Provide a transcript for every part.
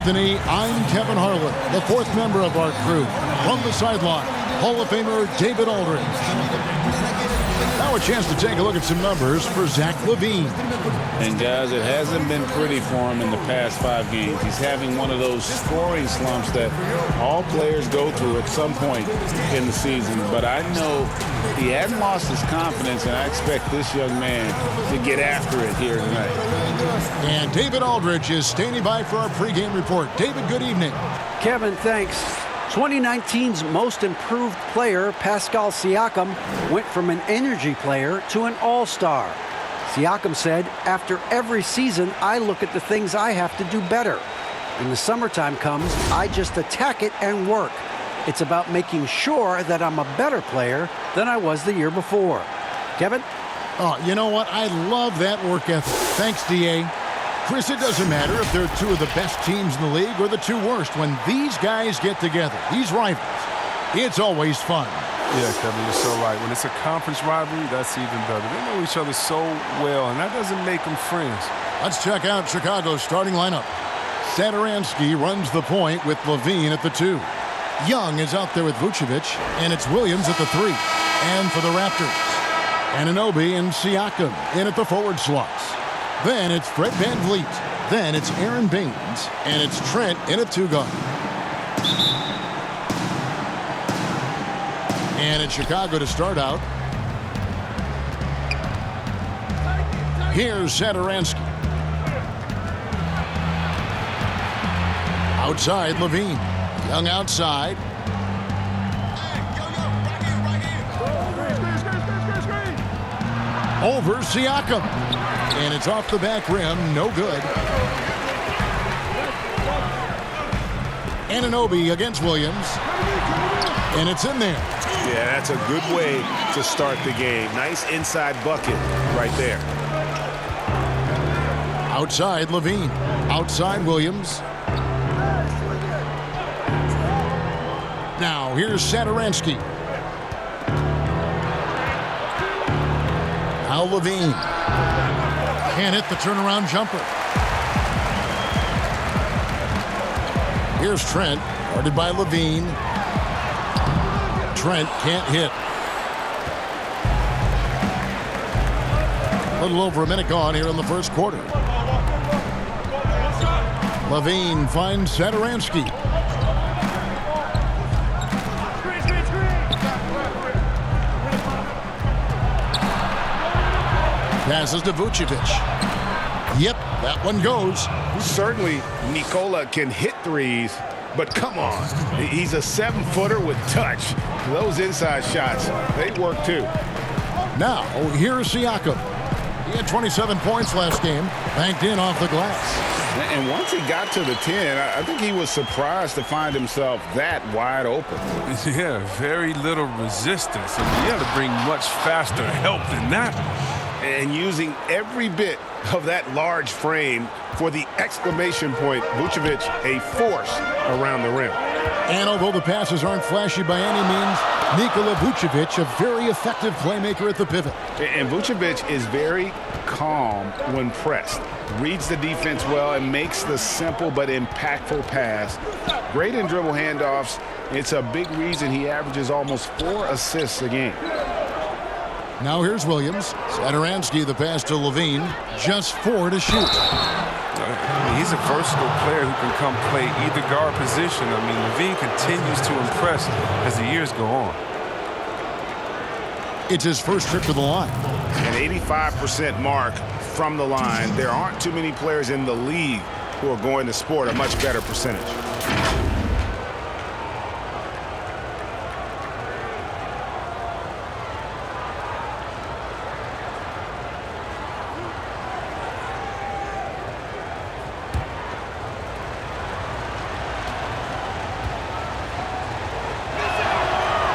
Anthony, I'm Kevin Harlan, the fourth member of our crew. From the sideline, Hall of Famer David Aldridge. Now a chance to take a look at some numbers for Zach LaVine. And guys, it hasn't been pretty for him in the past 5 games. He's having one of those scoring slumps that all players go through at some point in the season. But I know he hasn't lost his confidence, and I expect this young man to get after it here tonight. And David Aldridge is standing by for our pregame report. David, good evening. Kevin, thanks. 2019's most improved player, Pascal Siakam, went from an energy player to an all-star. Siakam said, after every season, I look at the things I have to do better. When the summertime comes, I just attack it and work. It's about making sure that I'm a better player than I was the year before. Kevin? Oh, you know what? I love that work ethic. Thanks, D.A. Chris, it doesn't matter if they're two of the best teams in the league or the two worst. When these guys get together, these rivals, it's always fun. Yeah, Kevin, you're so right. When it's a conference rivalry, that's even better. They know each other so well, and that doesn't make them friends. Let's check out Chicago's starting lineup. Satoransky runs the point with LaVine at the 2. Young is out there with Vucevic, and it's Williams at the 3. And for the Raptors, Anunoby and Siakam in at the forward slots. Then it's Fred VanVleet. Then it's Aaron Baines. And it's Trent in a 2-guard. And it's Chicago to start out. Here's Satoransky. Outside, LaVine. Young outside. Over Siakam. And it's off the back rim. No good. Anunoby against Williams. And it's in there. Yeah, that's a good way to start the game. Nice inside bucket right there. Outside, LaVine. Outside, Williams. Now, here's Satoransky. Now LaVine. Can't hit the turnaround jumper. Here's Trent, guarded by LaVine. Trent can't hit. A little over a minute gone here in the first quarter. LaVine finds Satoransky. Passes to Vucevic. Yep, that one goes. Certainly, Nikola can hit threes, but come on. He's a 7-footer with touch. Those inside shots, they work too. Now, here's Siakam. He had 27 points last game, banked in off the glass. And once he got to the 10, I think he was surprised to find himself that wide open. Yeah, very little resistance. I mean, you have to bring much faster help than that. And using every bit of that large frame for the exclamation point, Vucevic a force around the rim. And although the passes aren't flashy by any means, Nikola Vucevic, a very effective playmaker at the pivot. And Vucevic is very calm when pressed. Reads the defense well and makes the simple but impactful pass. Great in dribble handoffs. It's a big reason he averages almost 4 assists a game. Now here's Williams. Satoransky, the pass to LaVine. Just 4 to shoot. I mean, he's a versatile player who can come play either guard position. I mean, LaVine continues to impress as the years go on. It's his first trip to the line. An 85% mark from the line. There aren't too many players in the league who are going to sport a much better percentage.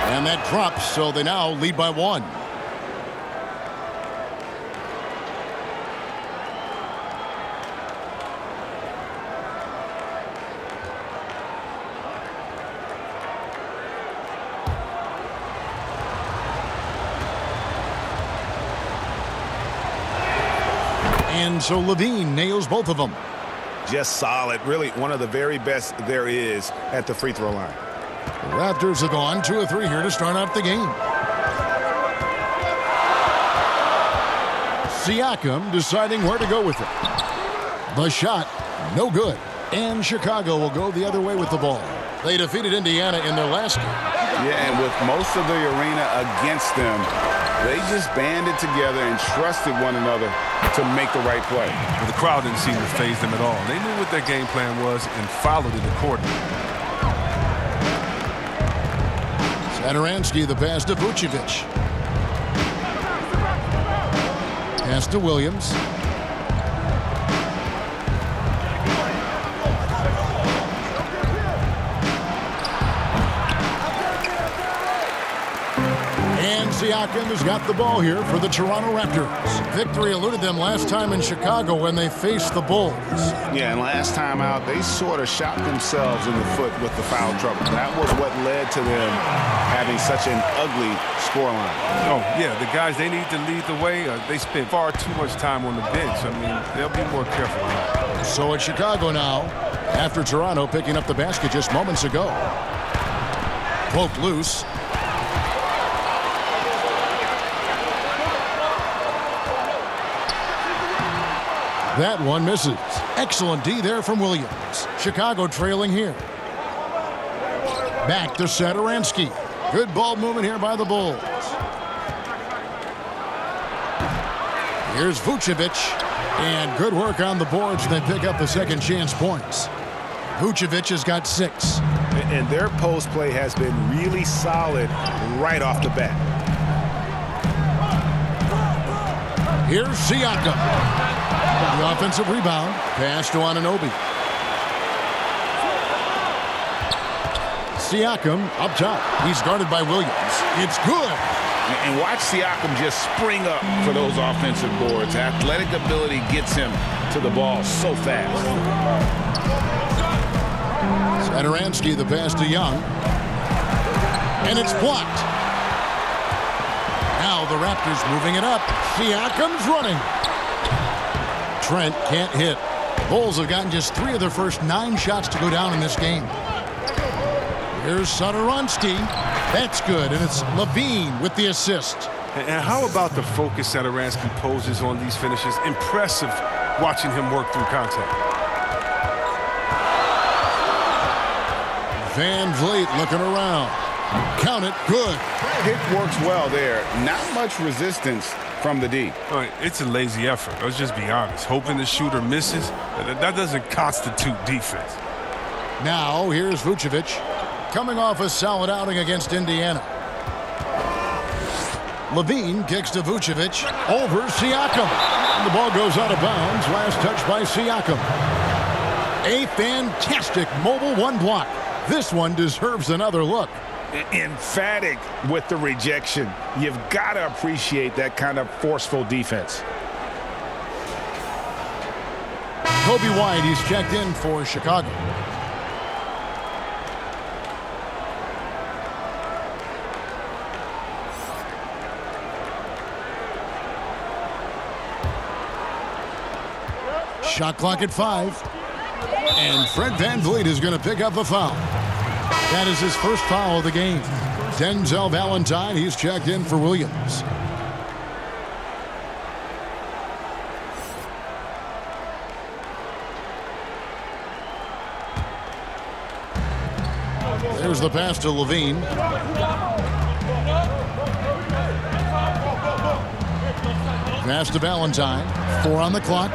And that drops, so they now lead by 1. And so LaVine nails both of them. just solid. Really one of the very best there is at the free throw line. The Raptors have gone 2 of 3 here to start out the game. Siakam deciding where to go with it. The shot, no good. And Chicago will go the other way with the ball. They defeated Indiana in their last game. Yeah, and with most of the arena against them, they just banded together and trusted one another to make the right play. But the crowd didn't seem to faze them at all. They knew what their game plan was and followed it accordingly. Satoransky, the pass to Vucevic. Pass to Williams. And Siakam has got the ball here for the Toronto Raptors. Victory eluded them last time in Chicago when they faced the Bulls. Yeah, and last time out, they sort of shot themselves in the foot with the foul trouble. That was what led to them having such an ugly scoreline. Oh, yeah, the guys, they need to lead the way. They spent far too much time on the bench. I mean, they'll be more careful now. So it's Chicago now, after Toronto picking up the basket just moments ago. Poke loose. That one misses. Excellent D there from Williams. Chicago trailing here. Back to Satoransky. Good ball movement here by the Bulls. Here's Vucevic. And good work on the boards. They pick up the second chance points. Vucevic has got 6. And their post play has been really solid right off the bat. Here's Siakam. The offensive rebound. Pass to Anunoby. Siakam up top. He's guarded by Williams. It's good. And watch Siakam just spring up for those offensive boards. Athletic ability gets him to the ball so fast. Satoransky, the pass to Young. And it's blocked. Now the Raptors moving it up. Siakam's running. Trent can't hit. Bulls have gotten just 3 of their first 9 shots to go down in this game. Here's Satoransky. That's good, and it's Levine with the assist. And how about the focus Satoransky poses on these finishes? Impressive watching him work through contact. Van Vliet looking around. Count it, good. Pick works well there. Not much resistance from the D. All right, it's a lazy effort. Let's just be honest. Hoping the shooter misses, that doesn't constitute defense. Now, here's Vucevic. Coming off a solid outing against Indiana. Levine kicks to Vucevic. Over Siakam. And the ball goes out of bounds. Last touch by Siakam. A fantastic mobile 1 block. This one deserves another look. Emphatic with the rejection. You've got to appreciate that kind of forceful defense. Kobe White, he's checked in for Chicago. Shot clock at 5. And Fred VanVleet is going to pick up the foul. That is his first foul of the game. Denzel Valentine, he's checked in for Williams. There's the pass to Levine. Pass to Valentine. 4 on the clock.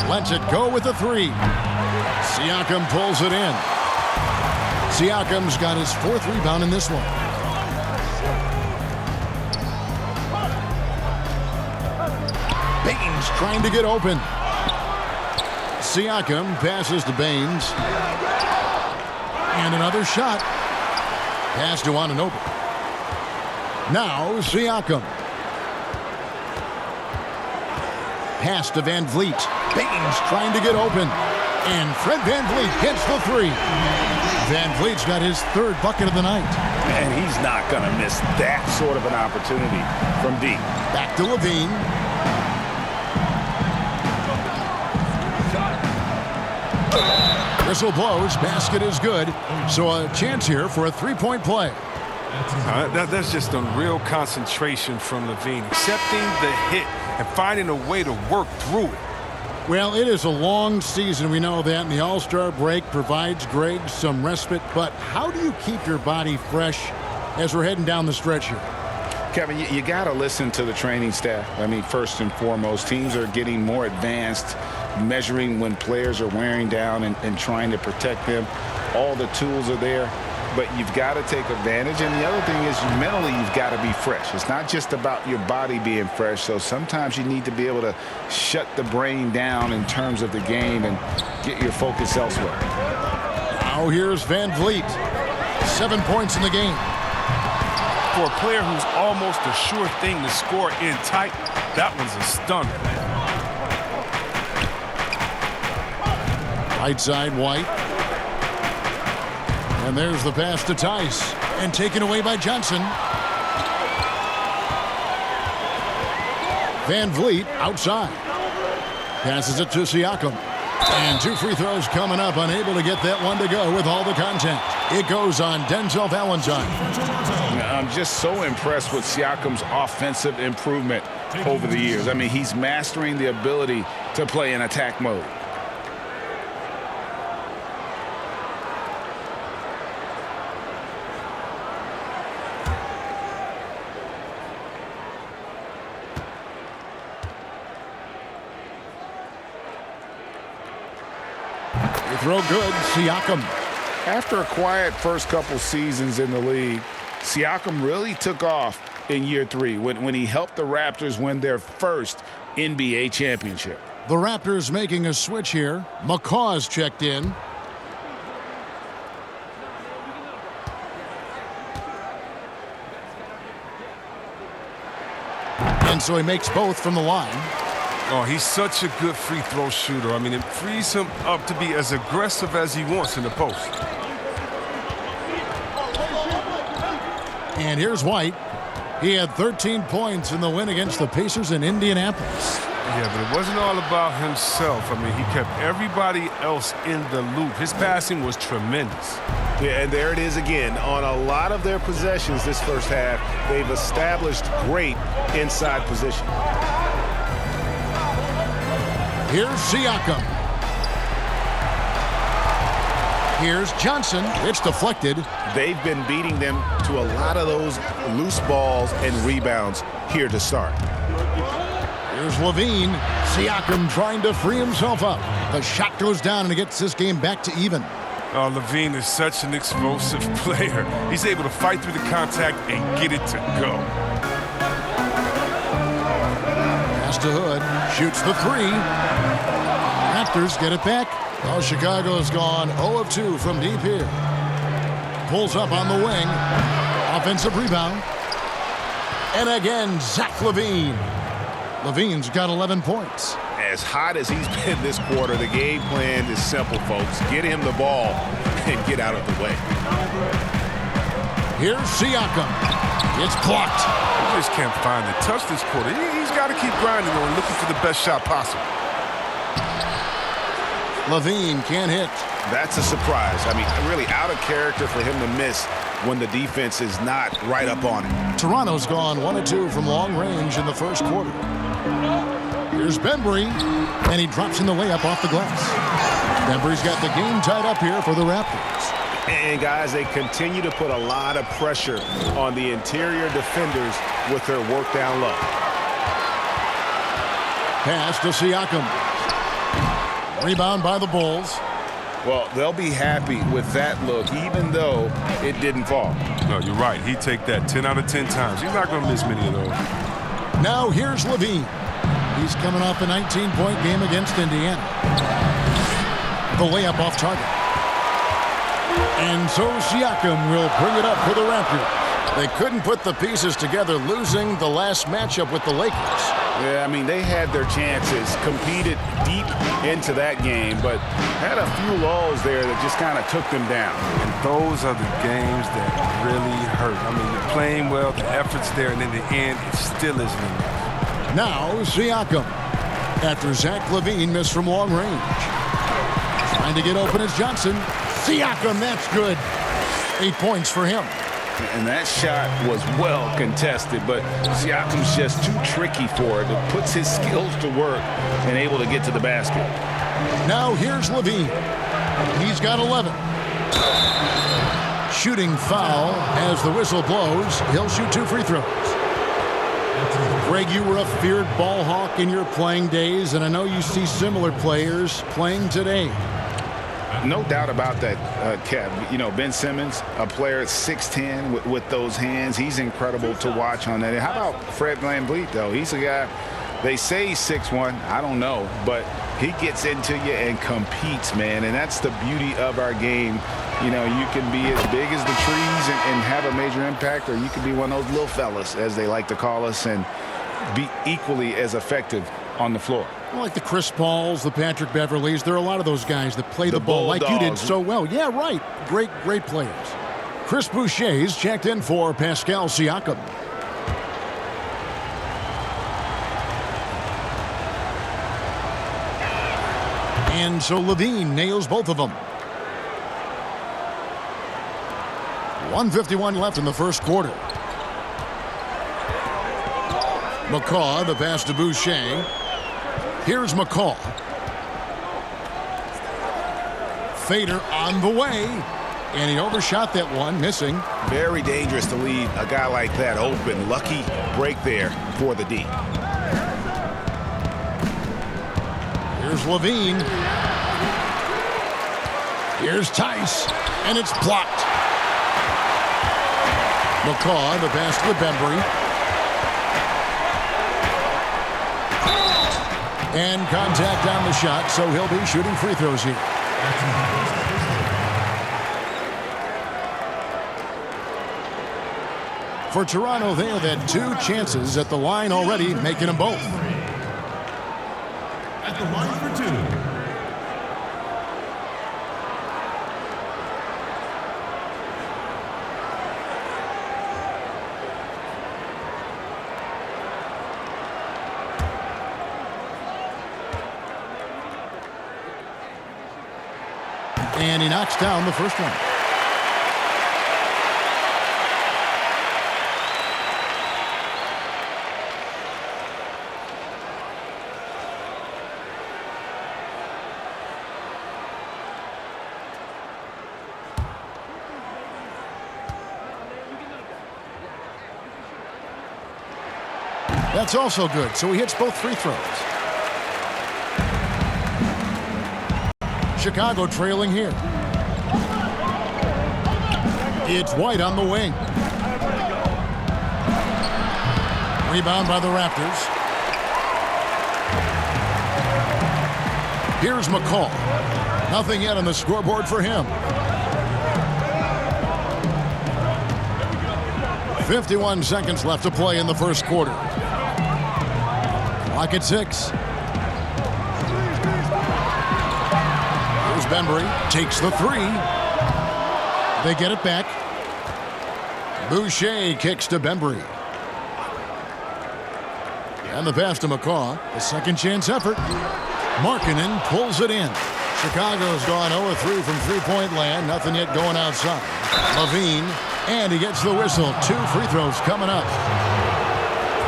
Lets it go with a 3. Siakam pulls it in. Siakam's got his 4th rebound in this one. Baines trying to get open. Siakam passes to Baines. And another shot. Pass to Anunoby. Now Siakam. Pass to Van Vliet. Baines trying to get open. And Fred VanVleet hits the 3. Van Vliet's got his 3rd bucket of the night. And he's not going to miss that sort of an opportunity from deep. Back to Levine. Whistle blows, basket is good. So a chance here for a three-point play. That's just a real concentration from Levine, accepting the hit and finding a way to work through it. Well, it is a long season, we know that, and the All-Star break provides Greg some respite. But how do you keep your body fresh as we're heading down the stretch here? Kevin, you got to listen to the training staff. I mean, first and foremost, teams are getting more advanced, measuring when players are wearing down and trying to protect them. All the tools are there, but you've got to take advantage. And the other thing is mentally, you've got to be fresh. It's not just about your body being fresh. So sometimes you need to be able to shut the brain down in terms of the game and get your focus elsewhere. Now here's Van Vliet. 7 points in the game. For a player who's almost a sure thing to score in tight, that one's a stunner. Right side, White. And there's the pass to Tice. And taken away by Johnson. Van Vliet outside. Passes it to Siakam. And 2 free throws coming up. Unable to get that one to go with all the contact. It goes on Denzel Valentine. I'm just so impressed with Siakam's offensive improvement over the years. I mean, he's mastering the ability to play in attack mode. Throw good, Siakam. After a quiet first couple seasons in the league, Siakam really took off in year 3 when he helped the Raptors win their first NBA championship. The Raptors making a switch here. McCaw's checked in. And so he makes both from the line. Oh, he's such a good free throw shooter. I mean, it frees him up to be as aggressive as he wants in the post. And here's White. He had 13 points in the win against the Pacers in Indianapolis. Yeah, but it wasn't all about himself. I mean, he kept everybody else in the loop. His passing was tremendous. Yeah, and there it is again. On a lot of their possessions this first half, they've established great inside position. Here's Siakam. Here's Johnson. It's deflected. They've been beating them to a lot of those loose balls and rebounds here to start. Here's Levine. Siakam trying to free himself up. The shot goes down and it gets this game back to even. Oh, Levine is such an explosive player. He's able to fight through the contact and get it to go. Pass to Hood. Shoots the 3. Raptors get it back. Well, Chicago's gone 0 of 2 from deep here. Pulls up on the wing. Offensive rebound. And again, Zach LaVine. LaVine's got 11 points. As hot as he's been this quarter, the game plan is simple, folks. Get him the ball and get out of the way. Here's Siakam. It's blocked. He just can't find the touch this quarter. He's got to keep grinding on looking for the best shot possible. LaVine can't hit. That's a surprise. I mean, really out of character for him to miss when the defense is not right up on him. Toronto's gone 1 of 2 from long range in the first quarter. Here's Bembry, and he drops in the layup off the glass. Bembry's got the game tied up here for the Raptors. And, guys, they continue to put a lot of pressure on the interior defenders with their work down low. Pass to Siakam. Rebound by the Bulls. Well, they'll be happy with that look, even though it didn't fall. No, you're right. He'd take that 10 out of 10 times. He's not going to miss many of those. Now here's LaVine. He's coming off a 19-point game against Indiana. The layup off target. And so Siakam will bring it up for the Raptors. They couldn't put the pieces together, losing the last matchup with the Lakers. Yeah, I mean, they had their chances, competed deep into that game, but had a few lulls there that just kind of took them down. And those are the games that really hurt. I mean, you're playing well, the effort's there, and in the end, it still isn't enough. Now Siakam, after Zach LaVine missed from long range. Trying to get open is Johnson. Siakam, that's good. 8 points for him. And that shot was well contested, but Siakam's just too tricky for it. It puts his skills to work and able to get to the basket. Now here's Levine. He's got 11. Shooting foul as the whistle blows. He'll shoot 2 free throws. Greg, you were a feared ball hawk in your playing days, and I know you see similar players playing today. No doubt about that, Kev. You know, Ben Simmons, a player at 6'10" with those hands. He's incredible to watch on that. How about Fred VanVleet, though? He's a guy, they say he's 6'1". I don't know, but he gets into you and competes, man. And that's the beauty of our game. You know, you can be as big as the trees and have a major impact, or you can be one of those little fellas, as they like to call us, and be equally as effective on the floor. Like the Chris Pauls, the Patrick Beverleys. There are a lot of those guys that play the ball like you did so well. Yeah, right. Great players. Chris Boucher's checked in for Pascal Siakam. And so Levine nails both of them. 1:51 left in the first quarter. McCaw, the pass to Boucher. Here's McCaw. Fader on the way. And he overshot that one, missing. Very dangerous to leave a guy like that open. Lucky break there for the D. Here's Levine. Here's Tice. And it's blocked. McCaw, the pass to Bembry. And contact on the shot, so he'll be shooting free throws here. For Toronto, they have had 2 chances at the line already, making them both. At the line for 2. And he knocks down the first one. That's also good, so he hits both free throws. Chicago trailing here. It's White on the wing. Rebound by the Raptors. Here's McCaw. Nothing yet on the scoreboard for him. 51 seconds left to play in the first quarter. Clock at 6. Bembry takes the 3. They get it back. Boucher kicks to Bembry. And the pass to McCaw. A second chance effort. Markkanen pulls it in. Chicago's gone 0-3 from three-point land. Nothing yet going outside. Levine. And he gets the whistle. 2 free throws coming up.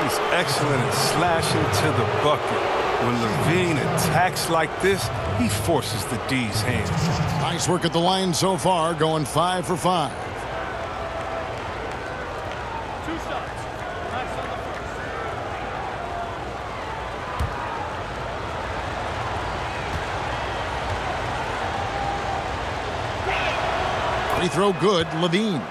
He's excellent at slashing to the bucket. When Levine attacks like this, he forces the D's hand. Nice work at the line so far, going 5 for 5. 2 shots. Nice on the first. Free throw good, Levine.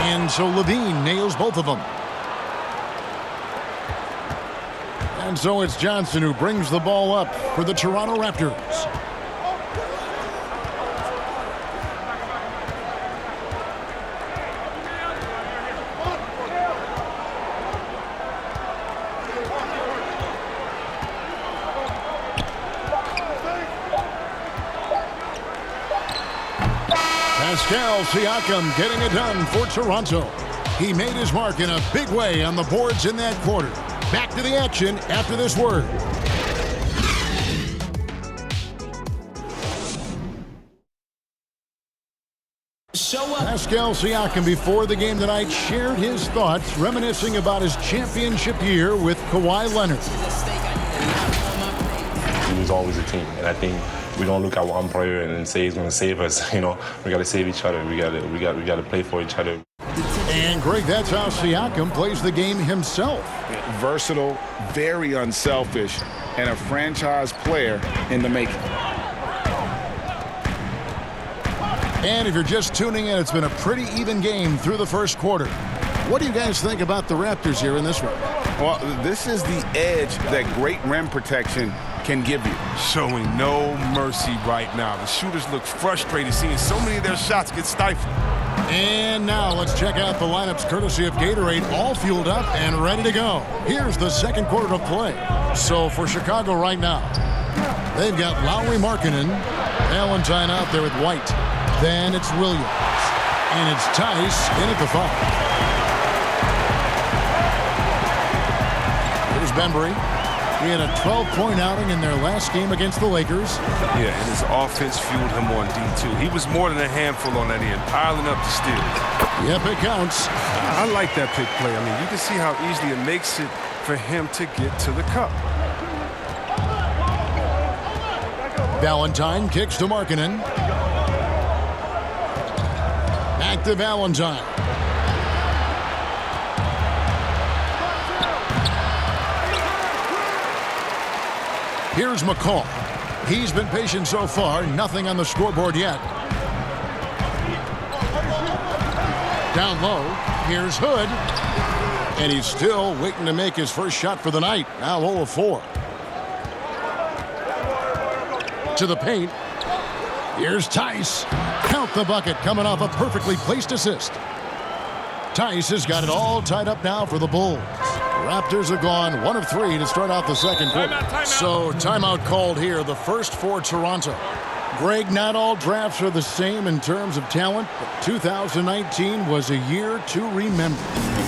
And so Levine nails both of them. And so it's Johnson who brings the ball up for the Toronto Raptors. Pascal Siakam getting it done for Toronto. He made his mark in a big way on the boards in that quarter. Back to the action after this word. Pascal Siakam before the game tonight shared his thoughts, reminiscing about his championship year with Kawhi Leonard. It was always a team, and I think we don't look at one player and then say he's going to save us. You know, we got to save each other. We got to play for each other. And Greg, that's how Siakam plays the game himself. Versatile, very unselfish, and a franchise player in the making. And if you're just tuning in, it's been a pretty even game through the first quarter. What do you guys think about the Raptors here in this one? Well, this is the edge that great rim protection can give you. Showing no mercy right now. The shooters look frustrated seeing so many of their shots get stifled. And now let's check out the lineups courtesy of Gatorade, all fueled up and ready to go. Here's the second quarter of play. So for Chicago right now, they've got Lowry Markkanen, Valentine out there with White. Then it's Williams. And it's Tice in at the 5. Here's Bembry. He had a 12-point outing in their last game against the Lakers. Yeah, and his offense fueled him on D2. He was more than a handful on that end, piling up the steals. Yep, it counts. I like that pick play. I mean, you can see how easily it makes it for him to get to the cup. Valentine kicks to Markkanen. Back to Valentine. Here's McCall. He's been patient so far. Nothing on the scoreboard yet. Down low. Here's Hood. And he's still waiting to make his first shot for the night. Now 0 of 4. To the paint. Here's Tice. Count the bucket coming off a perfectly placed assist. Tice has got it all tied up now for the Bulls. Raptors are gone 1 of 3 to start out the second quarter. Timeout. So timeout called here, the first for Toronto. Greg, not all drafts are the same in terms of talent, but 2019 was a year to remember.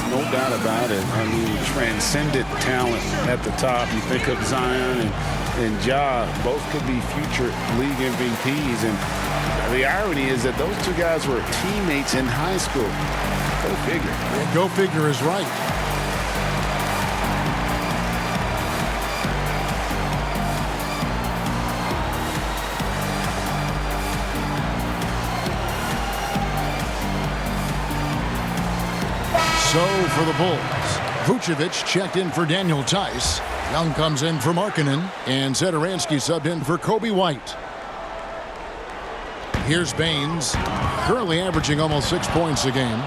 No doubt about it. I mean, transcendent talent at the top. You think of Zion and Ja, both could be future league MVPs. And the irony is that those two guys were teammates in high school. Go figure. Yeah, go figure is right. So for the Bulls, Vucevic checked in for Daniel Tice. Young comes in for Markkanen, and Satoransky subbed in for Kobe White. Here's Baines, currently averaging almost 6 points a game.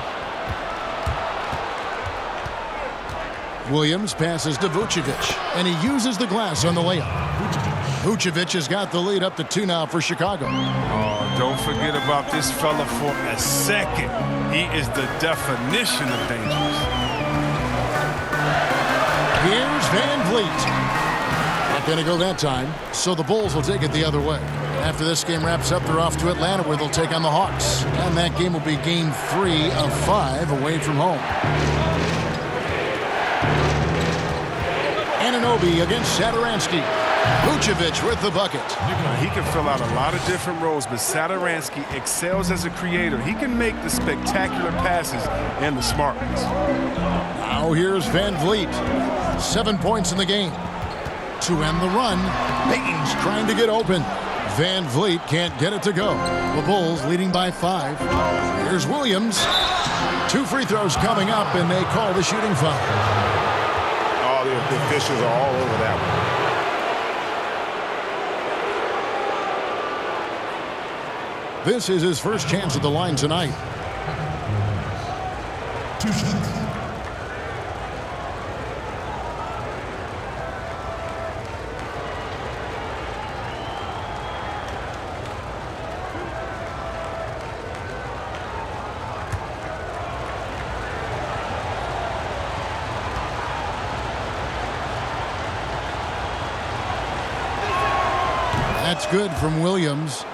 Williams passes to Vucevic, and he uses the glass on the layup. Vucevic has got the lead up to 2 now for Chicago. Oh, don't forget about this fella for a second. He is the definition of dangerous. Here's Van Vliet. Not going to go that time, so the Bulls will take it the other way. After this game wraps up, they're off to Atlanta where they'll take on the Hawks. And that game will be game 3 of 5 away from home. Anunoby against Satoransky. Vucevic with the bucket. He can fill out a lot of different roles, but Satoransky excels as a creator. He can make the spectacular passes and the smart ones. Now here's Van Vliet. 7 points in the game. To end the run, Baines trying to get open. Van Vliet can't get it to go. The Bulls leading by 5. Here's Williams. 2 free throws coming up, and they call the shooting foul. Oh, the officials are all over that one. This is his first chance at the line tonight. 2 shots. That's good from Williams.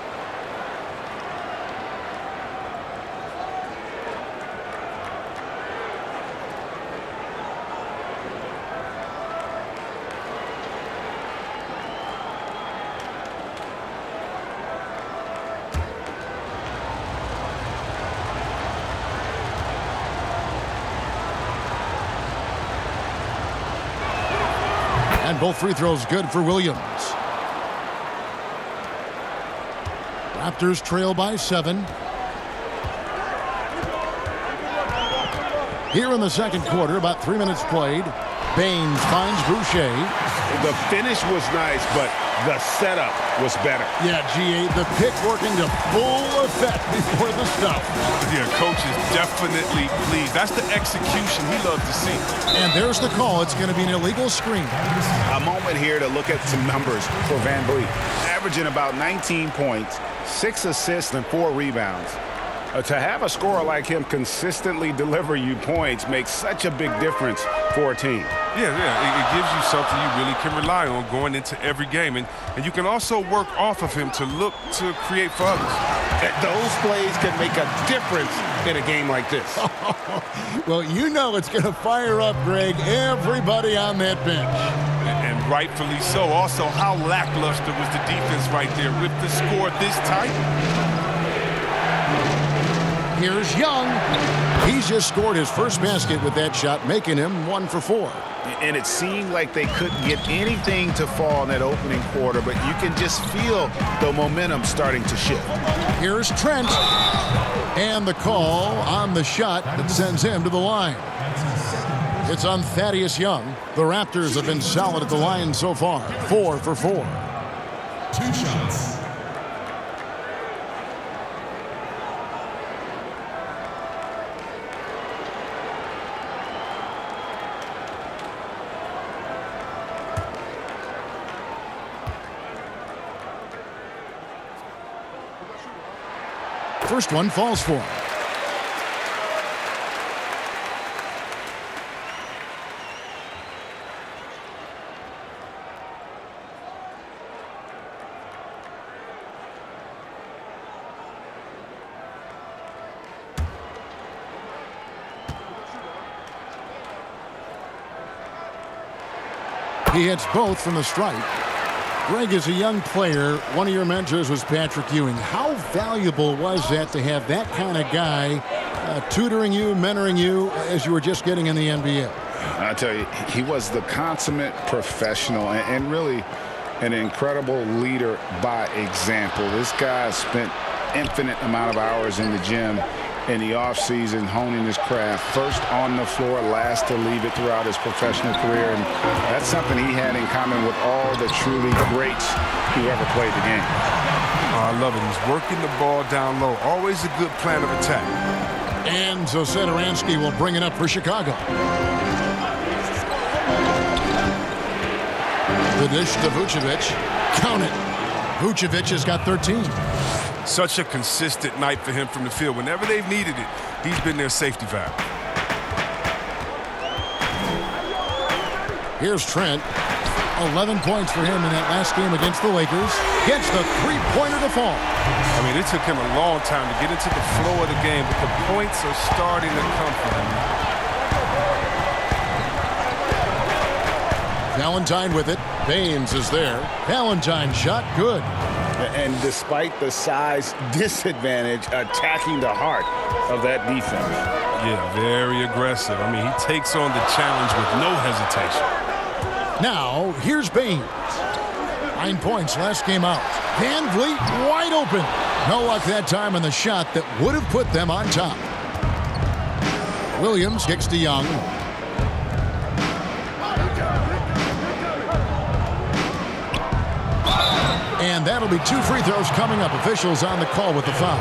And both free throws good for Williams. Raptors trail by 7. Here in the second quarter, about 3 minutes played. Baines finds Boucher. The finish was nice, but the setup was better. Yeah, G8, the pick working to full effect before the stuff. Yeah, coach is definitely pleased. That's the execution he loves to see. And there's the call. It's going to be an illegal screen. A moment here to look at some numbers for Van Vliet. Averaging about 19 points, 6 assists, and 4 rebounds. To have a scorer like him consistently deliver you points makes such a big difference for a team. Yeah, it gives you something you really can rely on going into every game. And you can also work off of him to look to create for others. Those plays can make a difference in a game like this. Well, you know it's going to fire up, Greg, everybody on that bench. And rightfully so. Also, how lackluster was the defense right there with the score this tight? Here's Young. He's just scored his first basket with that shot, making him 1 for 4. And it seemed like they couldn't get anything to fall in that opening quarter, but you can just feel the momentum starting to shift. Here's Trent. And the call on the shot that sends him to the line. It's on Thaddeus Young. The Raptors have been solid at the line so far. 4 for 4. 2 shots. First one falls for him. He hits both from the stripe. Greg, as a young player, one of your mentors was Patrick Ewing. How valuable was that to have that kind of guy tutoring you, mentoring you as you were just getting in the NBA? I tell you, he was the consummate professional and really an incredible leader by example. This guy spent infinite amount of hours in the gym in the offseason honing his craft, first on the floor, last to leave it throughout his professional career. And that's something he had in common with all the truly greats who ever played the game. Oh, I love it. He's working the ball down low. Always a good plan of attack. And so Satoransky will bring it up for Chicago. The dish to Vucevic. Count it. Vucevic has got 13. Such a consistent night for him from the field. Whenever they've needed it, he's been their safety valve. Here's Trent. 11 points for him in that last game against the Lakers. Gets the three-pointer to fall. I mean, it took him a long time to get into the flow of the game, but the points are starting to come for him. Valentine with it. Baines is there. Valentine shot good. And despite the size disadvantage, attacking the heart of that defense. Yeah, very aggressive. I mean, he takes on the challenge with no hesitation. Now, here's Baines. 9 points last game out. Van Vliet wide open. No luck that time on the shot that would have put them on top. Williams kicks to Young. And that'll be 2 free throws coming up. Officials on the call with the foul.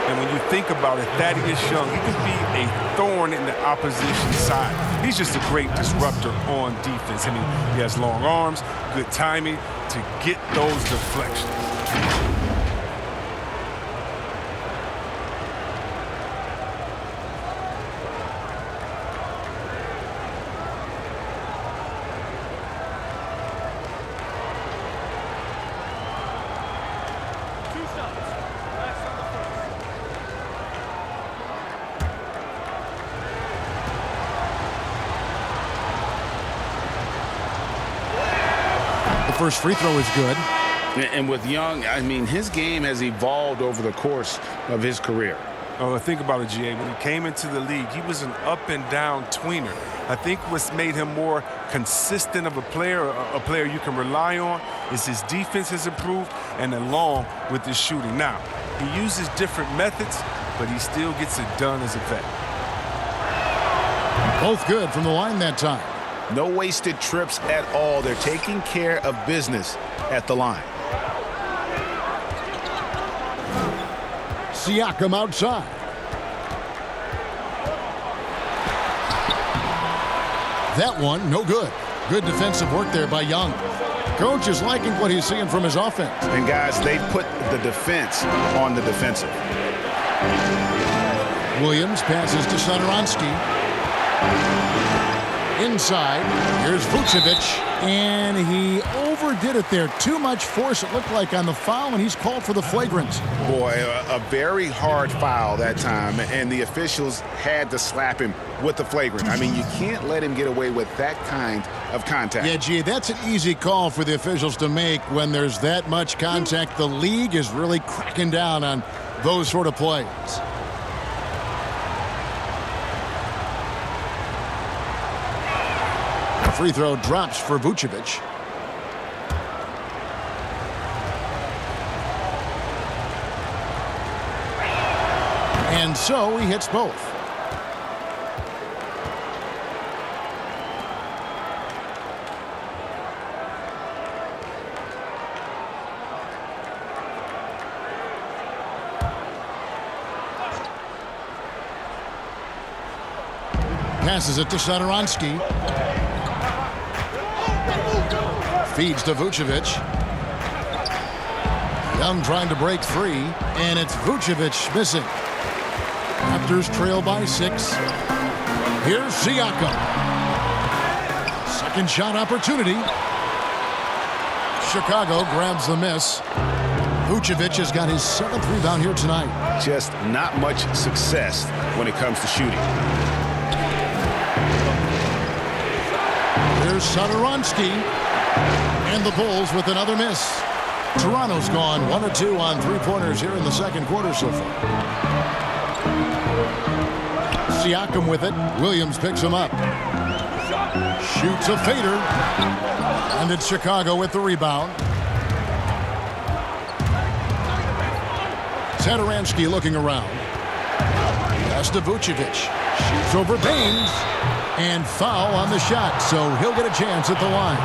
And when you think about it, Thaddeus Young, he could be a thorn in the opposition side. He's just a great disruptor on defense. I mean, he has long arms, good timing to get those deflections. First free throw is good. And with Young, I mean, his game has evolved over the course of his career. Oh, think about it, GA. When he came into the league, he was an up-and-down tweener. I think what's made him more consistent of a player you can rely on, is his defense has improved, and along with his shooting. Now, he uses different methods, but he still gets it done as a vet. Both good from the line that time. No wasted trips at all. They're taking care of business at the line. Siakam outside. That one, no good. Good defensive work there by Young. Coach is liking what he's seeing from his offense. And, guys, they've put the defense on the defensive. Williams passes to Satoransky. Inside, here's Vucevic, and he overdid it there. Too much force, it looked like, on the foul, and he's called for the flagrant. Boy, a very hard foul that time, and the officials had to slap him with the flagrant. I mean, you can't let him get away with that kind of contact. Yeah, G, that's an easy call for the officials to make when there's that much contact. The league is really cracking down on those sort of plays. Free throw drops for Vucevic. And so he hits both. Passes it to Satoransky. Feeds to Vucevic. Young trying to break free, and it's Vucevic missing. Raptors trail by 6. Here's Siakam. Second shot opportunity. Chicago grabs the miss. Vucevic has got his 7th rebound here tonight. Just not much success when it comes to shooting. Here's Satoransky. And the Bulls with another miss. Toronto's gone 1 of 2 on three-pointers here in the second quarter so far. Siakam with it. Williams picks him up. Shoots a fader. And it's Chicago with the rebound. Satoransky looking around. Pass to Vucevic. Shoots over Baines. And foul on the shot, so he'll get a chance at the line.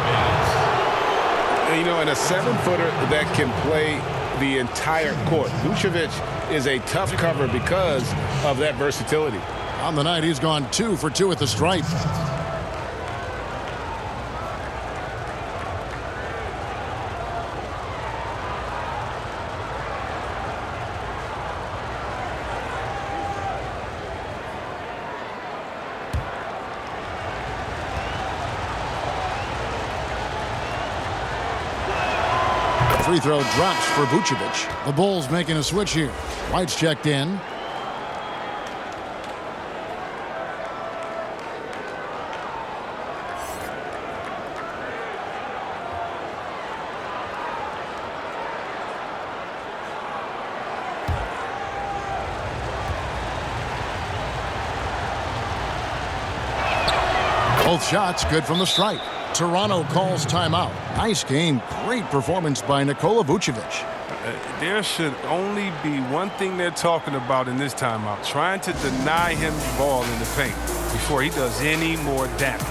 You know, in a 7-footer that can play the entire court, Vucevic is a tough cover because of that versatility. On the night, he's gone 2 for 2 at the stripe. Free throw drops for Vucevic. The Bulls making a switch here. White's checked in. Both shots good from the stripe. Toronto calls timeout. Nice game. Great performance by Nikola Vucevic. There should only be one thing they're talking about in this timeout, trying to deny him the ball in the paint before he does any more damage.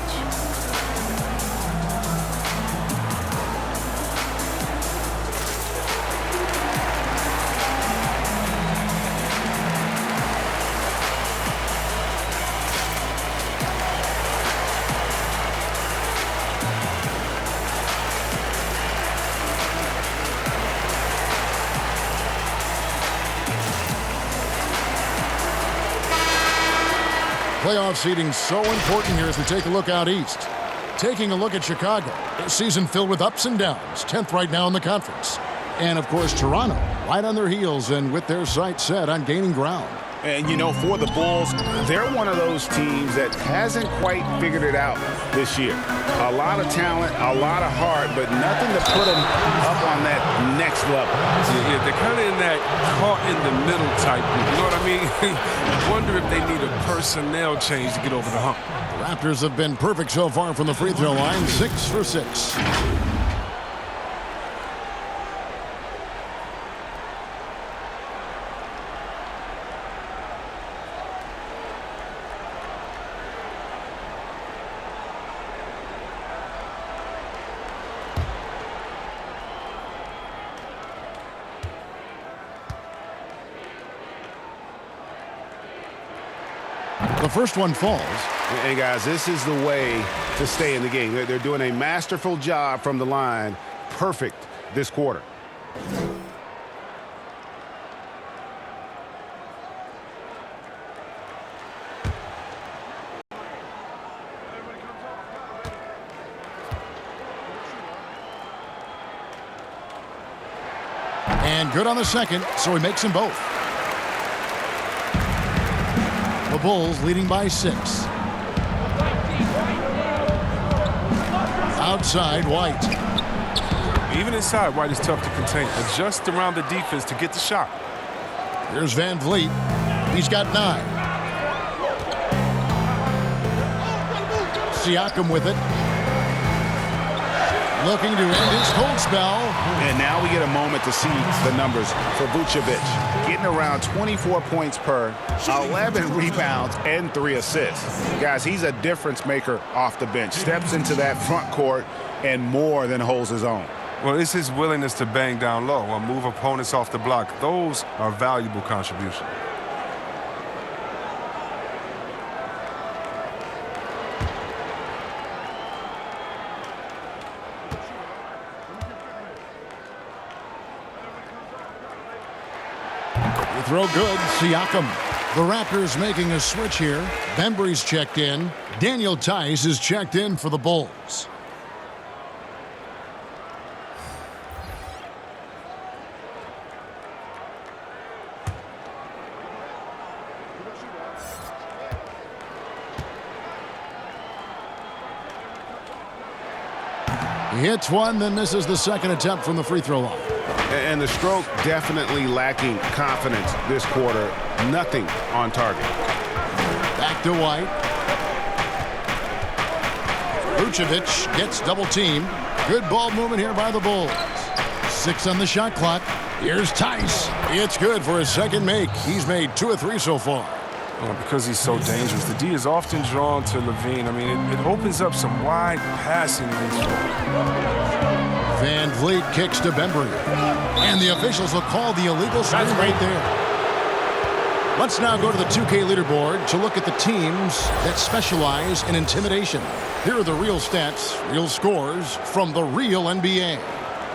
Playoff seeding so important here as we take a look out east. Taking a look at Chicago. A season filled with ups and downs. 10th right now in the conference. And, of course, Toronto right on their heels and with their sights set on gaining ground. And, you know, for the Bulls, they're one of those teams that hasn't quite figured it out this year. A lot of talent, a lot of heart, but nothing to put them up on that next next level. Yeah, they're kind of in that caught in the middle type group. You know what I mean? I wonder if they need a personnel change to get over the hump. The Raptors have been perfect so far from the free throw line, 6 for 6. The first one falls. And guys, this is the way to stay in the game. They're doing a masterful job from the line. Perfect this quarter. And good on the second, so he makes them both. The Bulls leading by 6. Outside, White. Even inside, White is tough to contain. Adjust around the defense to get the shot. Here's Van Vliet. He's got 9. Siakam with it. Looking to end his cold spell. And now we get a moment to see the numbers for Vucevic. Getting around 24 points per, 11 rebounds, and 3 assists. Guys, he's a difference maker off the bench. Steps into that front court and more than holds his own. Well, it's his willingness to bang down low or move opponents off the block. Those are valuable contributions. Throw good, Siakam. The Raptors making a switch here. Bembry's checked in. Daniel Tice is checked in for the Bulls. He hits one, then misses the second attempt from the free throw line. And the stroke definitely lacking confidence this quarter. Nothing on target. Back to White. Vucevic gets double teamed. Good ball movement here by the Bulls. 6 on the shot clock. Here's Tice. It's good for his second make. He's made 2 of 3 so far. Well, because he's so dangerous, the D is often drawn to Levine. I mean, it opens up some wide passing lanes. Van Vliet kicks to Bembry. And the officials will call the illegal screen right there. Let's now go to the 2K leaderboard to look at the teams that specialize in intimidation. Here are the real stats, real scores from the real NBA.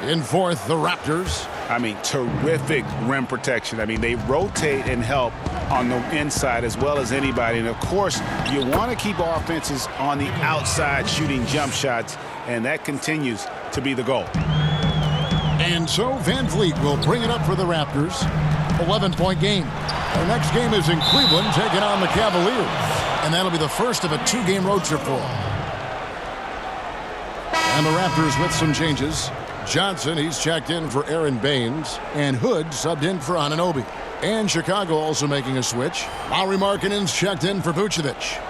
In fourth, the Raptors. I mean, terrific rim protection. I mean, they rotate and help on the inside as well as anybody. And, of course, you want to keep offenses on the outside shooting jump shots, and that continues to be the goal. And so Van Vliet will bring it up for the Raptors. 11-point game. Our next game is in Cleveland, taking on the Cavaliers. And that'll be the first of a 2-game road trip for them. And the Raptors with some changes. Johnson, he's checked in for Aaron Baines. And Hood subbed in for Anunoby. And Chicago also making a switch. Lauri Markkanen's checked in for Vucevic.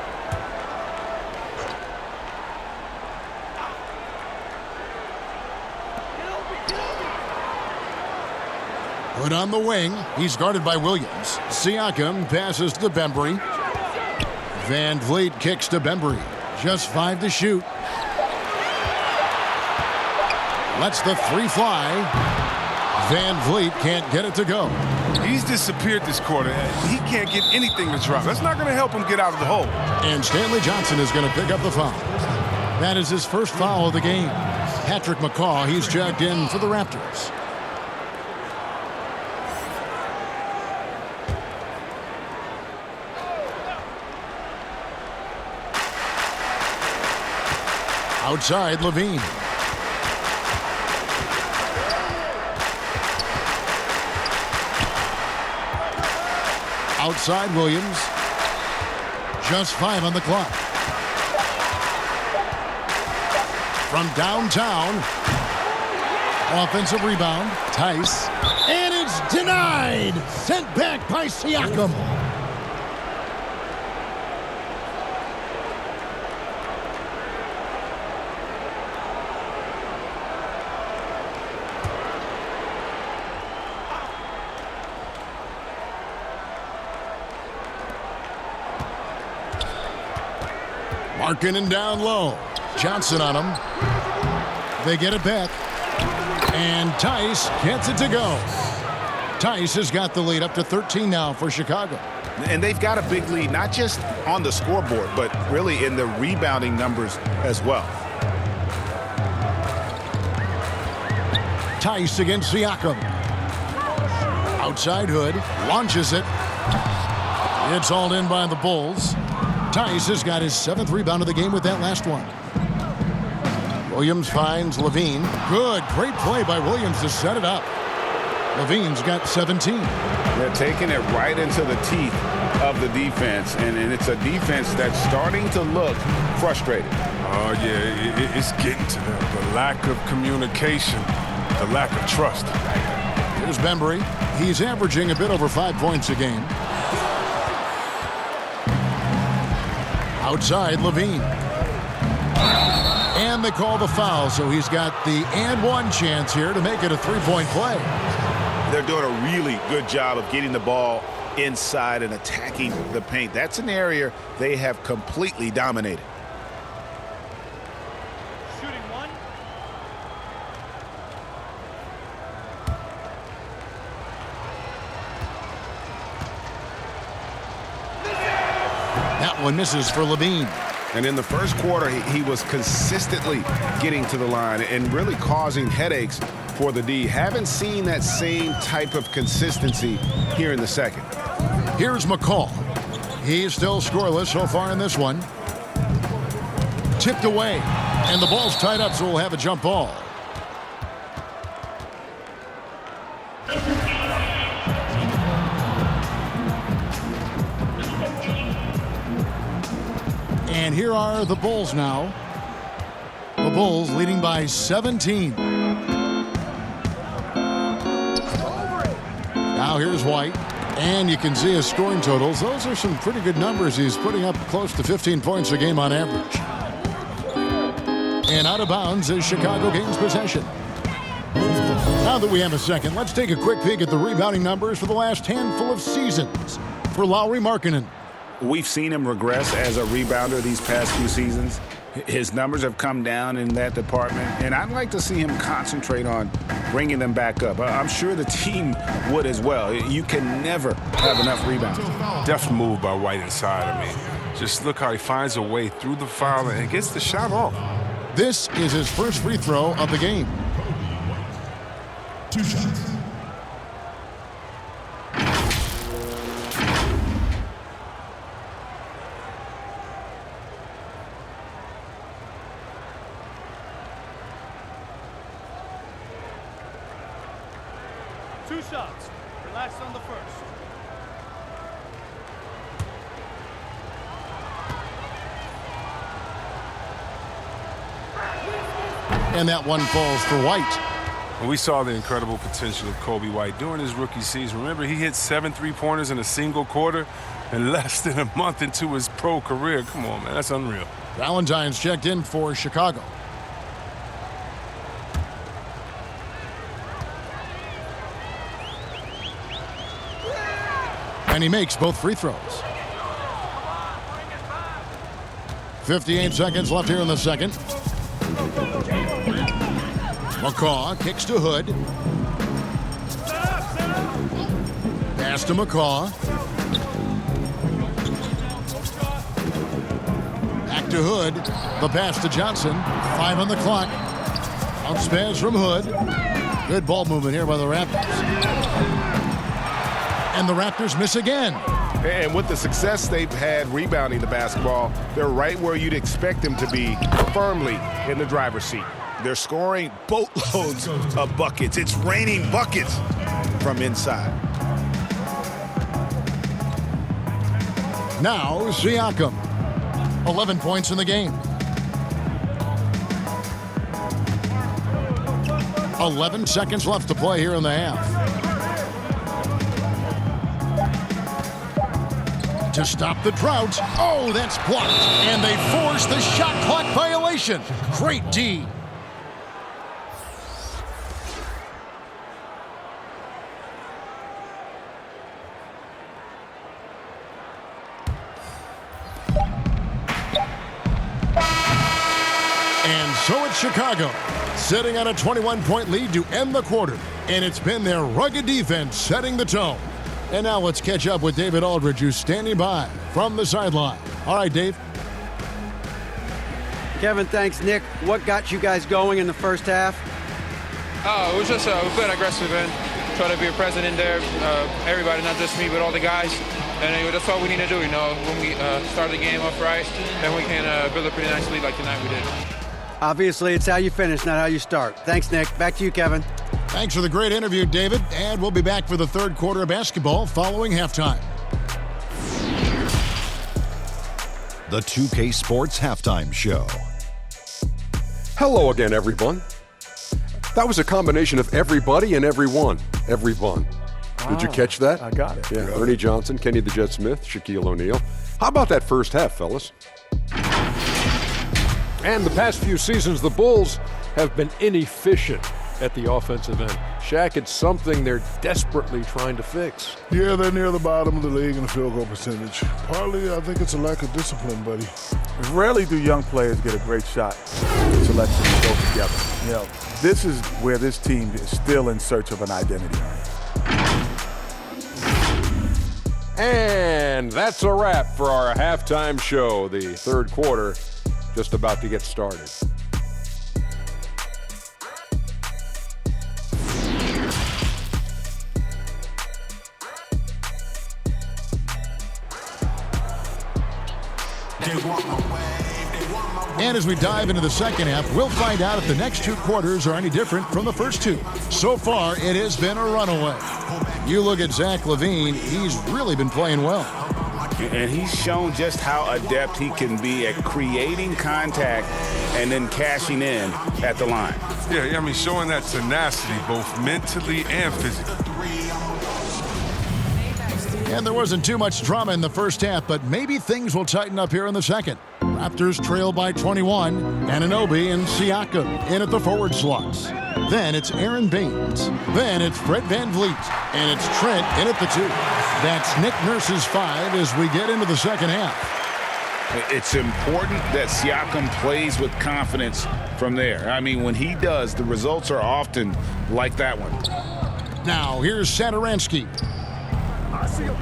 Hood on the wing. He's guarded by Williams. Siakam passes to Bembry. Van Vliet kicks to Bembry. Just 5 to shoot. Lets the 3 fly. Van Vliet can't get it to go. He's disappeared this quarter. He can't get anything to drop. That's not going to help him get out of the hole. And Stanley Johnson is going to pick up the foul. That is his first foul of the game. Patrick McCaw, he's checked in for the Raptors. Outside, Levine. Outside, Williams. Just 5 on the clock. From downtown, Offensive rebound. Tice. And it's denied. Sent back by Siakam. Markkanen down low. Johnson on him. They get it back. And Tice gets it to go. Tice has got the lead up to 13 now for Chicago. And they've got a big lead, not just on the scoreboard, but really in the rebounding numbers as well. Tice against Siakam. Outside Hood. Launches it. It's hauled in by the Bulls. Tice has got his 7th rebound of the game with that last one. Williams finds Levine. Good. Great play by Williams to set it up. Levine's got 17. They're taking it right into the teeth of the defense, and it's a defense that's starting to look frustrated. Oh, yeah, it's getting to the lack of communication, the lack of trust. Here's Bembry. He's averaging a bit over 5 points a game. Outside, Levine. And they call the foul, so he's got the and one chance here to make it a 3-point play. They're doing a really good job of getting the ball inside and attacking the paint. That's an area they have completely dominated. Shooting one. That one misses for Levine. And in the first quarter, he was consistently getting to the line and really causing headaches for the D. Haven't seen that same type of consistency here in the second. Here's McCall. He's still scoreless so far in this one. Tipped away. And the ball's tied up, so we'll have a jump ball. And here are the Bulls now. The Bulls leading by 17. Now here's White. And you can see his scoring totals. Those are some pretty good numbers. He's putting up close to 15 points a game on average. And out of bounds as Chicago gains possession. Now that we have a second, let's take a quick peek at the rebounding numbers for the last handful of seasons for Lauri Markkanen. We've seen him regress as a rebounder these past few seasons. His numbers have come down in that department, and I'd like to see him concentrate on bringing them back up. I'm sure the team would as well. You can never have enough rebounds. Deft move by White inside. I mean, just look how he finds a way through the foul and gets the shot off. This is his first free throw of the game. 2 shots. Two shots. Relax on the first. And that one falls for White. We saw the incredible potential of Kobe White during his rookie season. Remember, he hit 7 3-pointers in a single quarter and less than a month into his pro career. Come on, man, that's unreal. Valentine's checked in for Chicago. And he makes both free throws. 58 seconds left here in the second. McCaw kicks to Hood. Pass to McCaw. Back to Hood. The pass to Johnson. 5 on the clock. Bounce pass from Hood. Good ball movement here by the Raptors. And the Raptors miss again. And with the success they've had rebounding the basketball, they're right where you'd expect them to be, firmly in the driver's seat. They're scoring boatloads of buckets. It's raining buckets from inside. Now Siakam. 11 points in the game. 11 seconds left to play here in the half. To stop the drought. Oh, that's blocked. And they force the shot clock violation. Great D. And so it's Chicago, sitting on a 21-point lead to end the quarter. And it's been their rugged defense setting the tone. And now let's catch up with David Aldridge, who's standing by from the sideline. All right, Dave. Kevin, thanks, Nick. What got you guys going in the first half? It was just we played aggressive and try to be a present in there. Everybody, not just me, but all the guys. And anyway, that's all we need to do, when we start the game off right, then we can build a pretty nice lead like tonight we did. Obviously, it's how you finish, not how you start. Thanks, Nick. Back to you, Kevin. Thanks for the great interview, David. And we'll be back for the third quarter of basketball following halftime. The 2K Sports Halftime Show. Hello again, everyone. That was a combination of everybody and everyone. Everyone. Did you catch that? I got it. Yeah, Ernie Johnson, Kenny the Jet Smith, Shaquille O'Neal. How about that first half, fellas? And the past few seasons, the Bulls have been inefficient at the offensive end. Shaq, it's something they're desperately trying to fix. Yeah, they're near the bottom of the league in the field goal percentage. Partly, I think it's a lack of discipline, buddy. Rarely do young players get a great shot selection to go together. This is where this team is still in search of an identity. And that's a wrap for our halftime show. The third quarter just about to get started. And as we dive into the second half, we'll find out if the next two quarters are any different from the first two. So far, it has been a runaway. You look at Zach LaVine, he's really been playing well. And he's shown just how adept he can be at creating contact and then cashing in at the line. Yeah, showing that tenacity both mentally and physically. And there wasn't too much drama in the first half, but maybe things will tighten up here in the second. Raptors trail by 21. Anunoby and Siakam in at the forward slots. Then it's Aaron Baines. Then it's Fred VanVleet. And it's Trent in at the 2. That's Nick Nurse's 5 as we get into the second half. It's important that Siakam plays with confidence from there. When he does, the results are often like that one. Now, here's Satoransky. I see him.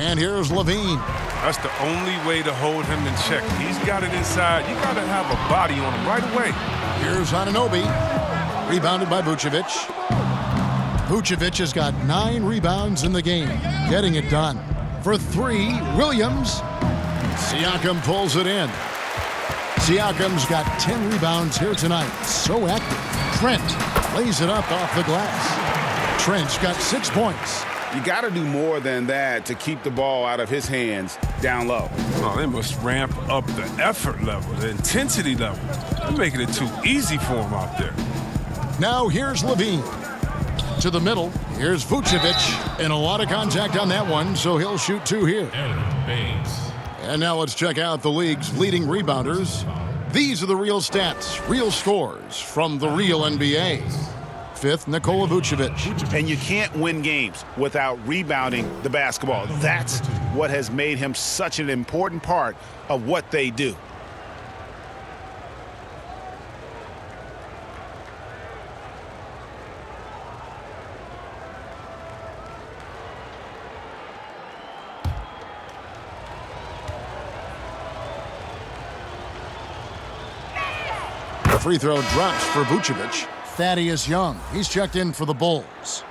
And here's LaVine. That's the only way to hold him in check. He's got it inside. You got to have a body on him right away. Here's Anunoby. Rebounded by Vucevic. Vucevic has got 9 rebounds in the game, getting it done. For 3, Williams. Siakam pulls it in. Siakam's got 10 rebounds here tonight. So active. Trent lays it up off the glass. Trent's got 6 points. You got to do more than that to keep the ball out of his hands down low. Oh, they must ramp up the effort level, the intensity level. They're making it too easy for him out there. Now here's LaVine. To the middle, here's Vucevic. And a lot of contact on that one, so he'll shoot 2 here. And now let's check out the league's leading rebounders. These are the real stats, real scores from the real NBA. 5th, Nikola Vucevic. And you can't win games without rebounding the basketball. That's what has made him such an important part of what they do. The free throw drops for Vucevic. Thaddeus Young, he's checked in for the Bulls.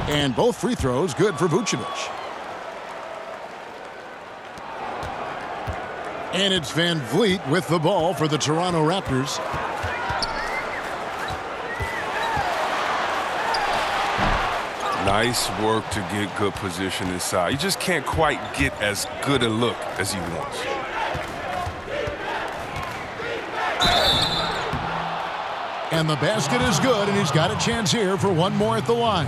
And both free throws good for Vucevic. And it's Van Vliet with the ball for the Toronto Raptors. Nice work to get good position inside. You just can't quite get as good a look as he wants. And the basket is good, and he's got a chance here for one more at the line.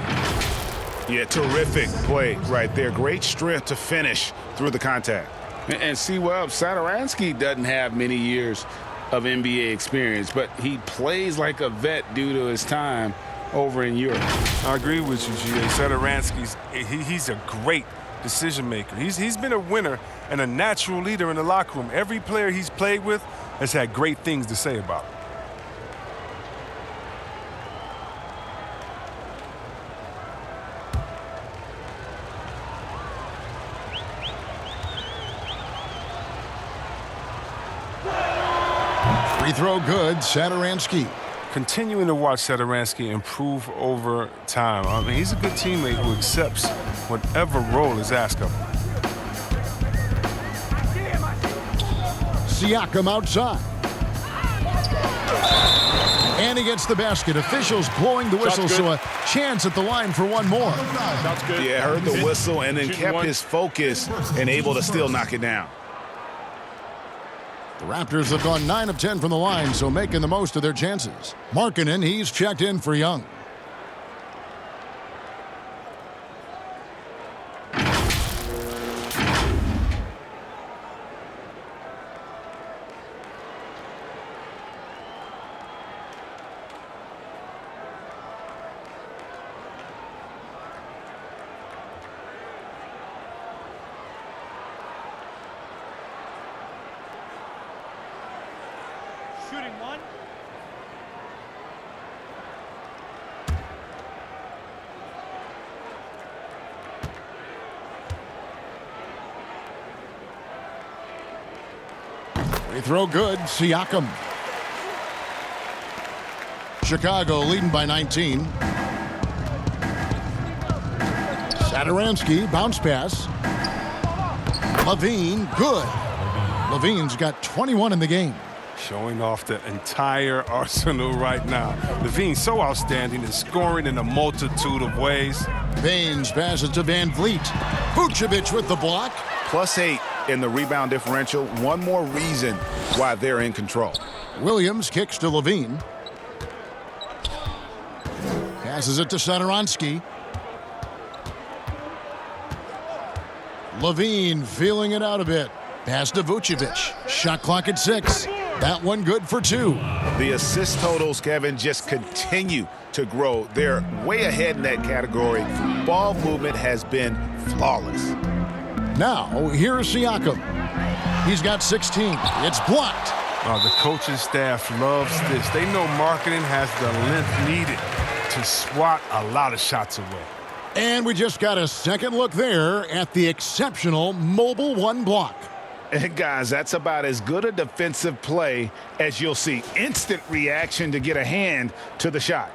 Yeah, terrific play right there. Great strength to finish through the contact. And see, well, Satoransky doesn't have many years of NBA experience, but he plays like a vet due to his time over in Europe. I agree with you, G.A. Satoransky's he's a great decision maker. He's been a winner and a natural leader in the locker room. Every player he's played with has had great things to say about him. Free throw good, Satoransky. Continuing to watch Satoransky improve over time. I mean, he's a good teammate who accepts whatever role is asked of him. Siakam outside. And he gets the basket. Officials blowing the whistle, so a chance at the line for one more. That's good. Yeah, heard the whistle and then kept his focus and able to still knock it down. The Raptors have gone 9 of 10 from the line, so making the most of their chances. Markkanen, he's checked in for Young. Shooting one. Free throw good, Siakam. Chicago leading by 19. Satoransky, bounce pass. Levine, good. Levine's got 21 in the game. Showing off the entire arsenal right now. Levine's so outstanding in scoring in a multitude of ways. Baines passes to Van Vliet. Vucevic with the block. +8 in the rebound differential. One more reason why they're in control. Williams kicks to Levine. Passes it to Satoransky. Levine feeling it out a bit. Pass to Vucevic. Shot clock at 6. That one good for 2. The assist totals, Kevin, just continue to grow. They're way ahead in that category. Ball movement has been flawless. Now, here's Siakam. He's got 16. It's blocked. The coaching staff loves this. They know Markkanen has the length needed to swat a lot of shots away. And we just got a second look there at the exceptional mobile one block. And guys, that's about as good a defensive play as you'll see. Instant reaction to get a hand to the shot.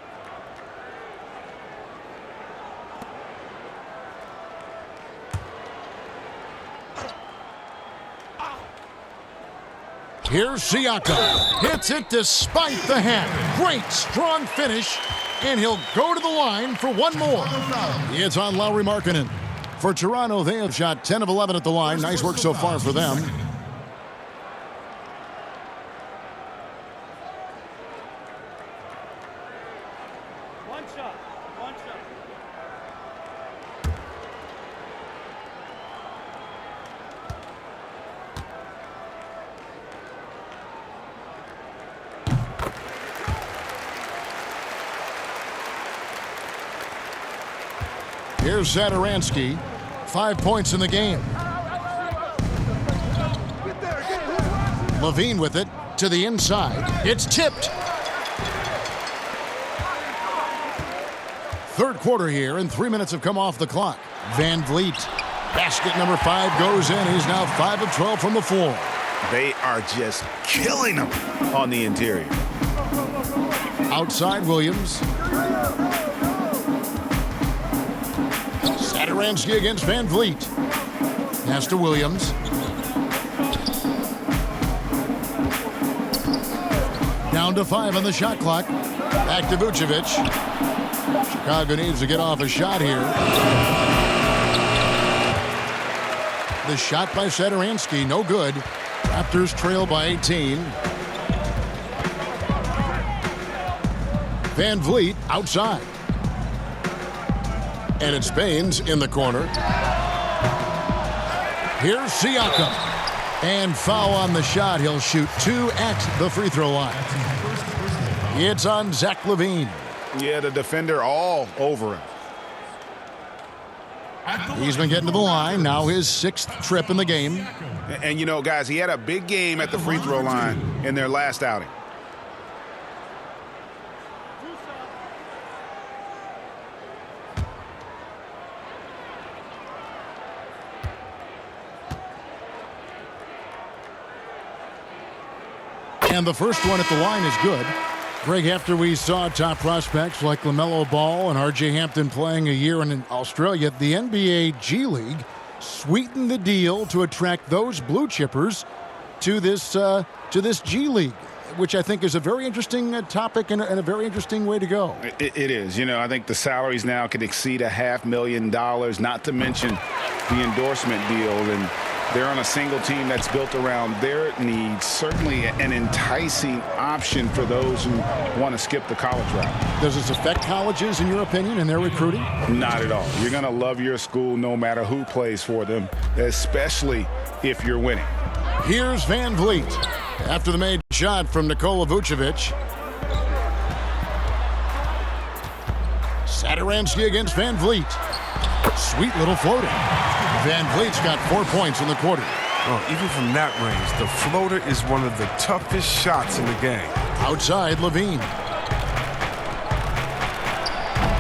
Here's Siakam. Hits it despite the hand. Great, strong finish. And he'll go to the line for one more. It's on Lauri Markkanen. For Toronto, they have shot 10 of 11 at the line. Nice work so far for them. One shot. One shot. Here's Satoransky. 5 points in the game. Levine with it to the inside. It's tipped. Third quarter here, and 3 minutes have come off the clock. Van Vliet. Basket number 5 goes in. He's now 5 of 12 from the floor. They are just killing them on the interior. Outside Williams. Satoransky against Van Vliet. Pass to Williams. Down to 5 on the shot clock. Back to Vucevic. Chicago needs to get off a shot here. The shot by Satoransky, no good. Raptors trail by 18. Van Vliet outside. And it's Baines in the corner. Here's Siakam. And foul on the shot. He'll shoot 2 at the free throw line. It's on Zach LaVine. Yeah, the defender all over him. He's been getting to the line. Now his 6th trip in the game. And you know, guys, he had a big game at the free throw line in their last outing. And the first one at the line is good. Greg, after we saw top prospects like LaMelo Ball and R.J. Hampton playing a year in Australia, the NBA G League sweetened the deal to attract those blue chippers to this G League, which I think is a very interesting topic and a very interesting way to go. It is. You know, I think the salaries now can exceed $500,000, not to mention the endorsement deal. And they're on a single team that's built around their needs. Certainly an enticing option for those who want to skip the college route. Does this affect colleges, in your opinion, in their recruiting? Not at all. You're going to love your school no matter who plays for them, especially if you're winning. Here's Van Vliet after the made shot from Nikola Vucevic. Satoransky against Van Vliet. Sweet little floater. Van Vliet's got 4 points in the quarter. Oh, even from that range, the floater is one of the toughest shots in the game. Outside, LaVine.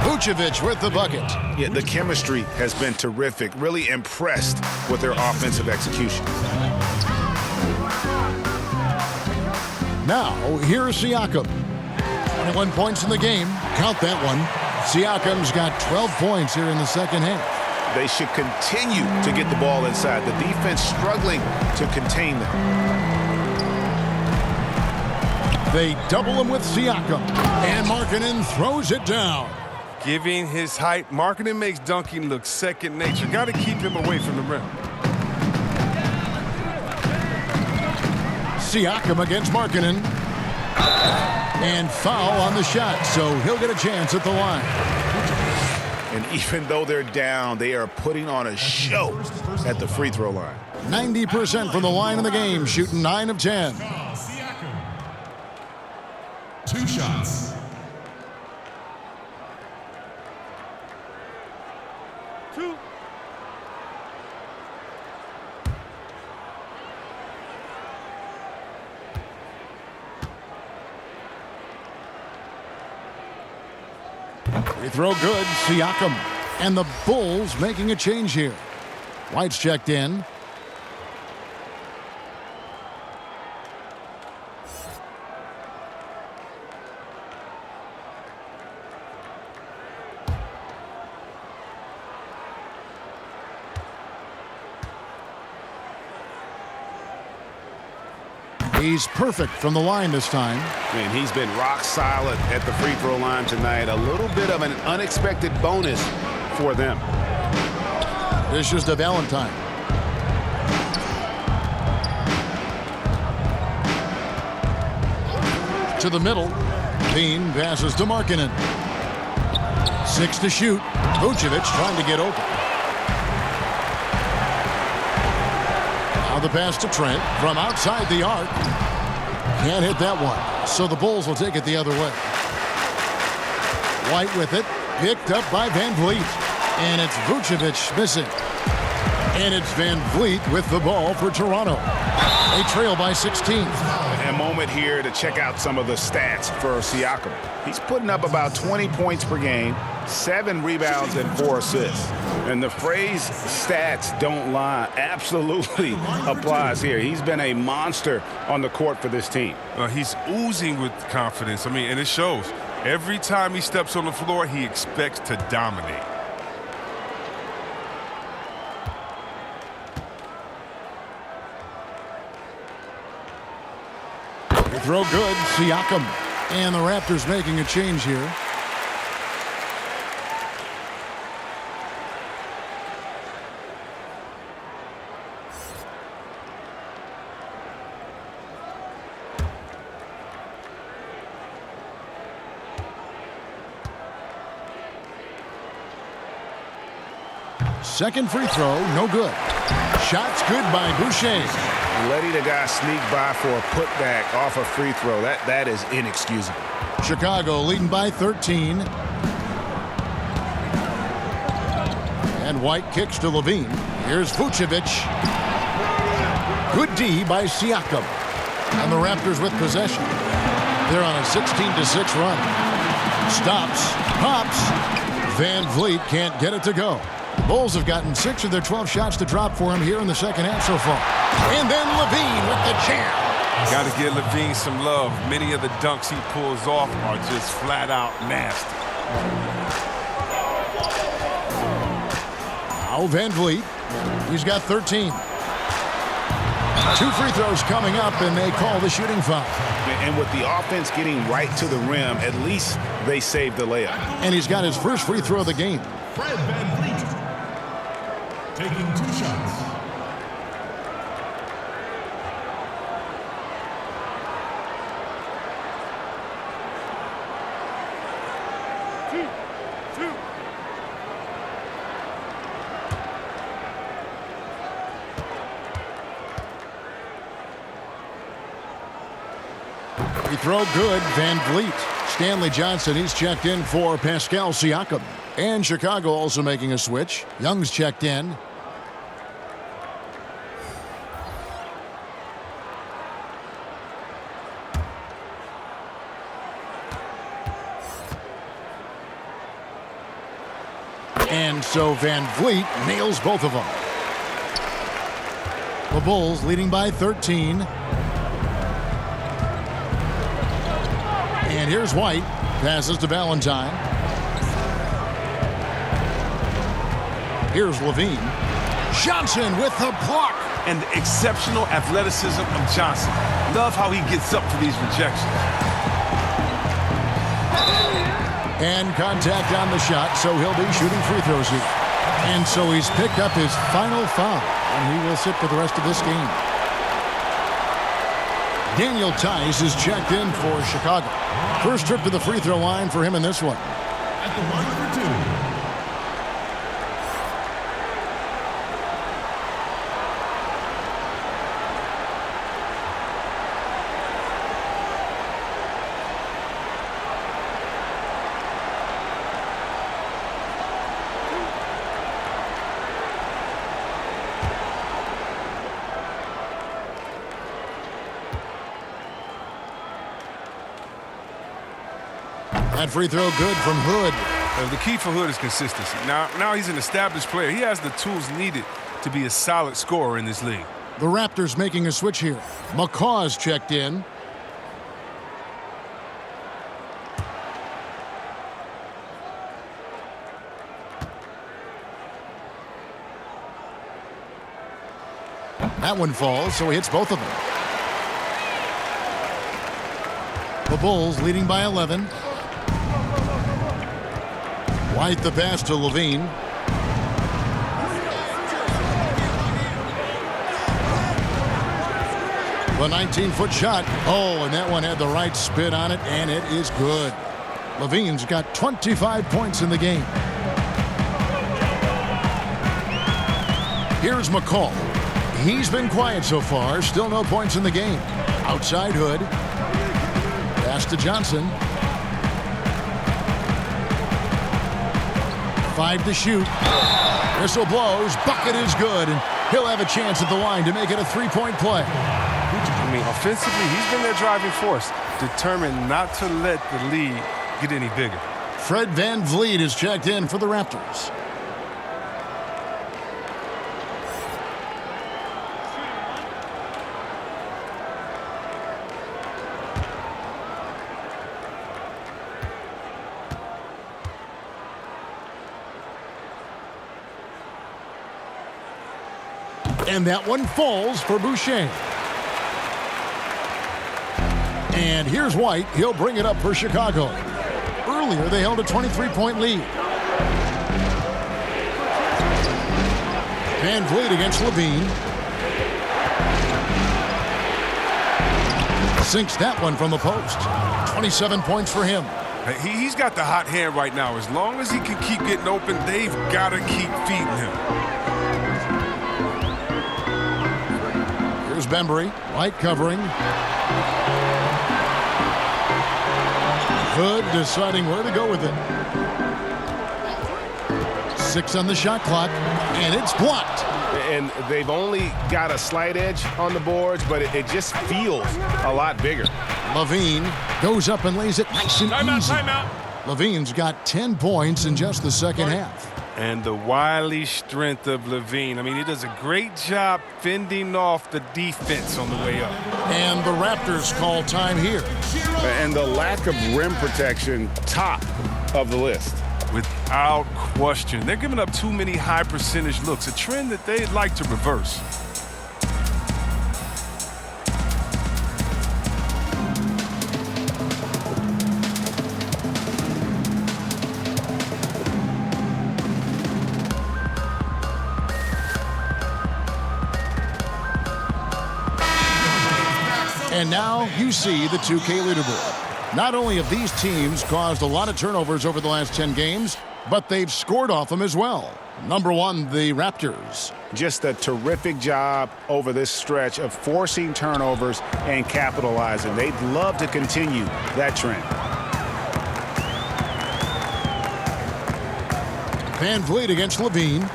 Vucevic with the bucket. Yeah, the chemistry has been terrific. Really impressed with their offensive execution. Now, here's Siakam. 21 points in the game. Count that one. Siakam's got 12 points here in the second half. They should continue to get the ball inside. The defense struggling to contain them. They double him with Siakam. And Markkanen throws it down. Giving his height, Markkanen makes dunking look second nature. Got to keep him away from the rim. Siakam against Markkanen. And foul on the shot, so he'll get a chance at the line. And even though they're down, they are putting on a show at the free throw line. 90% from the line in the game, shooting 9 of 10. 2 shots. Free throw good, Siakam. And the Bulls making a change here. White's checked in. He's perfect from the line this time. And he's been rock solid at the free throw line tonight. A little bit of an unexpected bonus for them. This is to Valentine. To the middle. Bean passes to Markkanen. 6 to shoot. Vucevic trying to get open. Now the pass to Trent from outside the arc. Can't hit that one. So the Bulls will take it the other way. White with it. Picked up by Van Vliet. And it's Vucevic missing. And it's Van Vliet with the ball for Toronto. They trail by 16. A moment here to check out some of the stats for Siakam. He's putting up about 20 points per game, 7 rebounds and 4 assists. And the phrase stats don't lie absolutely applies here. He's been a monster on the court for this team. He's oozing with confidence. I mean, and it shows. Every time he steps on the floor, he expects to dominate. throw good. Siakam. And the Raptors making a change here. Second free throw, no good. Shots good by Boucher. Letting the guy sneak by for a putback off a free throw, that is inexcusable. Chicago leading by 13. And White kicks to Levine. Here's Vucevic. Good D by Siakam. And the Raptors with possession. They're on a 16-6 run. Stops, pops. Van Vliet can't get it to go. The Bulls have gotten 6 of their 12 shots to drop for him here in the second half so far. And then Levine with the jam. Got to give Levine some love. Many of the dunks he pulls off are just flat out nasty. Now Van Vliet. He's got 13. 2 free throws coming up, and they call the shooting foul. And with the offense getting right to the rim, at least they saved the layup. And he's got his first free throw of the game. Fred Van Vliet taking 2 shots. Free throw good, Van Vliet. Stanley Johnson, he's checked in for Pascal Siakam. And Chicago also making a switch. Young's checked in. And so Van Vliet nails both of them. The Bulls leading by 13. And here's White. Passes to Valentine. Here's Levine. Johnson with the block. And the exceptional athleticism of Johnson. Love how he gets up for these rejections. And contact on the shot, so he'll be shooting free throws here. And so he's picked up his final foul, and he will sit for the rest of this game. Daniel Tice is checked in for Chicago. First trip to the free throw line for him in this one. At the line for 2. That free throw good from Hood. The key for Hood is consistency. Now he's an established player. He has the tools needed to be a solid scorer in this league. The Raptors making a switch here. McCaw's checked in. That one falls, so he hits both of them. The Bulls leading by 11. White the pass to Levine. The 19-foot shot. Oh, and that one had the right spin on it, and it is good. Levine's got 25 points in the game. Here's McCall. He's been quiet so far. Still no points in the game. Outside Hood. Pass to Johnson. 5 to shoot. Whistle blows. Bucket is good. And he'll have a chance at the line to make it a 3-point play. I mean, offensively, he's been their driving force, determined not to let the lead get any bigger. Fred Van Vliet is checked in for the Raptors. And that one falls for Boucher. And here's White. He'll bring it up for Chicago. Earlier, they held a 23-point lead. Van Vliet against Levine. Sinks that one from the post. 27 points for him. He's got the hot hand right now. As long as he can keep getting open, they've got to keep feeding him. Here's Bembry. White covering. Hood deciding where to go with it. 6 on the shot clock, and it's blocked. And they've only got a slight edge on the boards, but it just feels a lot bigger. Levine goes up and lays it nice and easy. Timeout. Levine's got 10 points in just the second half. And the wily strength of Levine. I mean, he does a great job fending off the defense on the way up. And the Raptors call time here. And the lack of rim protection, top of the list. Without question. They're giving up too many high percentage looks, a trend that they'd like to reverse. And now you see the 2K leaderboard. Not only have these teams caused a lot of turnovers over the last 10 games, but they've scored off them as well. Number 1, the Raptors. Just a terrific job over this stretch of forcing turnovers and capitalizing. They'd love to continue that trend. Van Vliet against Levine.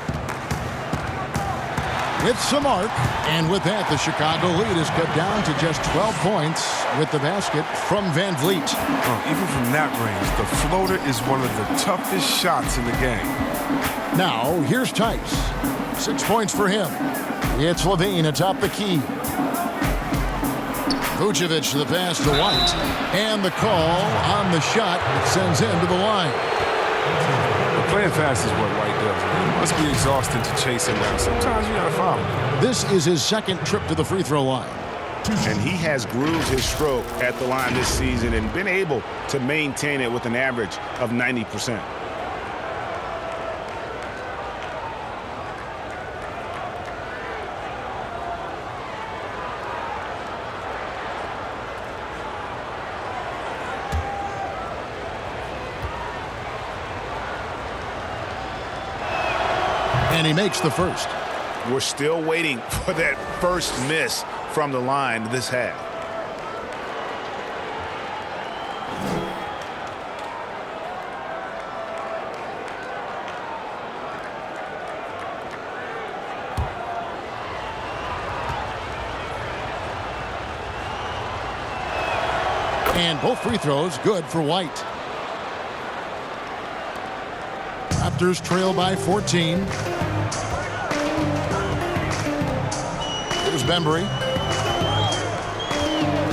With some arc, and with that, the Chicago lead is cut down to just 12 points with the basket from Van Vliet. Even from that range, the floater is one of the toughest shots in the game. Now, here's Tice. 6 points for him. It's Levine atop the key. Vucevic the pass to White. And the call on the shot that sends him to the line. Playing fast is what White does. It must be exhausting to chase him down. Sometimes you gotta foul him. This is his second trip to the free throw line. And he has grooved his stroke at the line this season and been able to maintain it with an average of 90%. And he makes the first. We're still waiting for that first miss from the line this half. And both free throws good for White. Raptors trail by 14. Here's Bembry.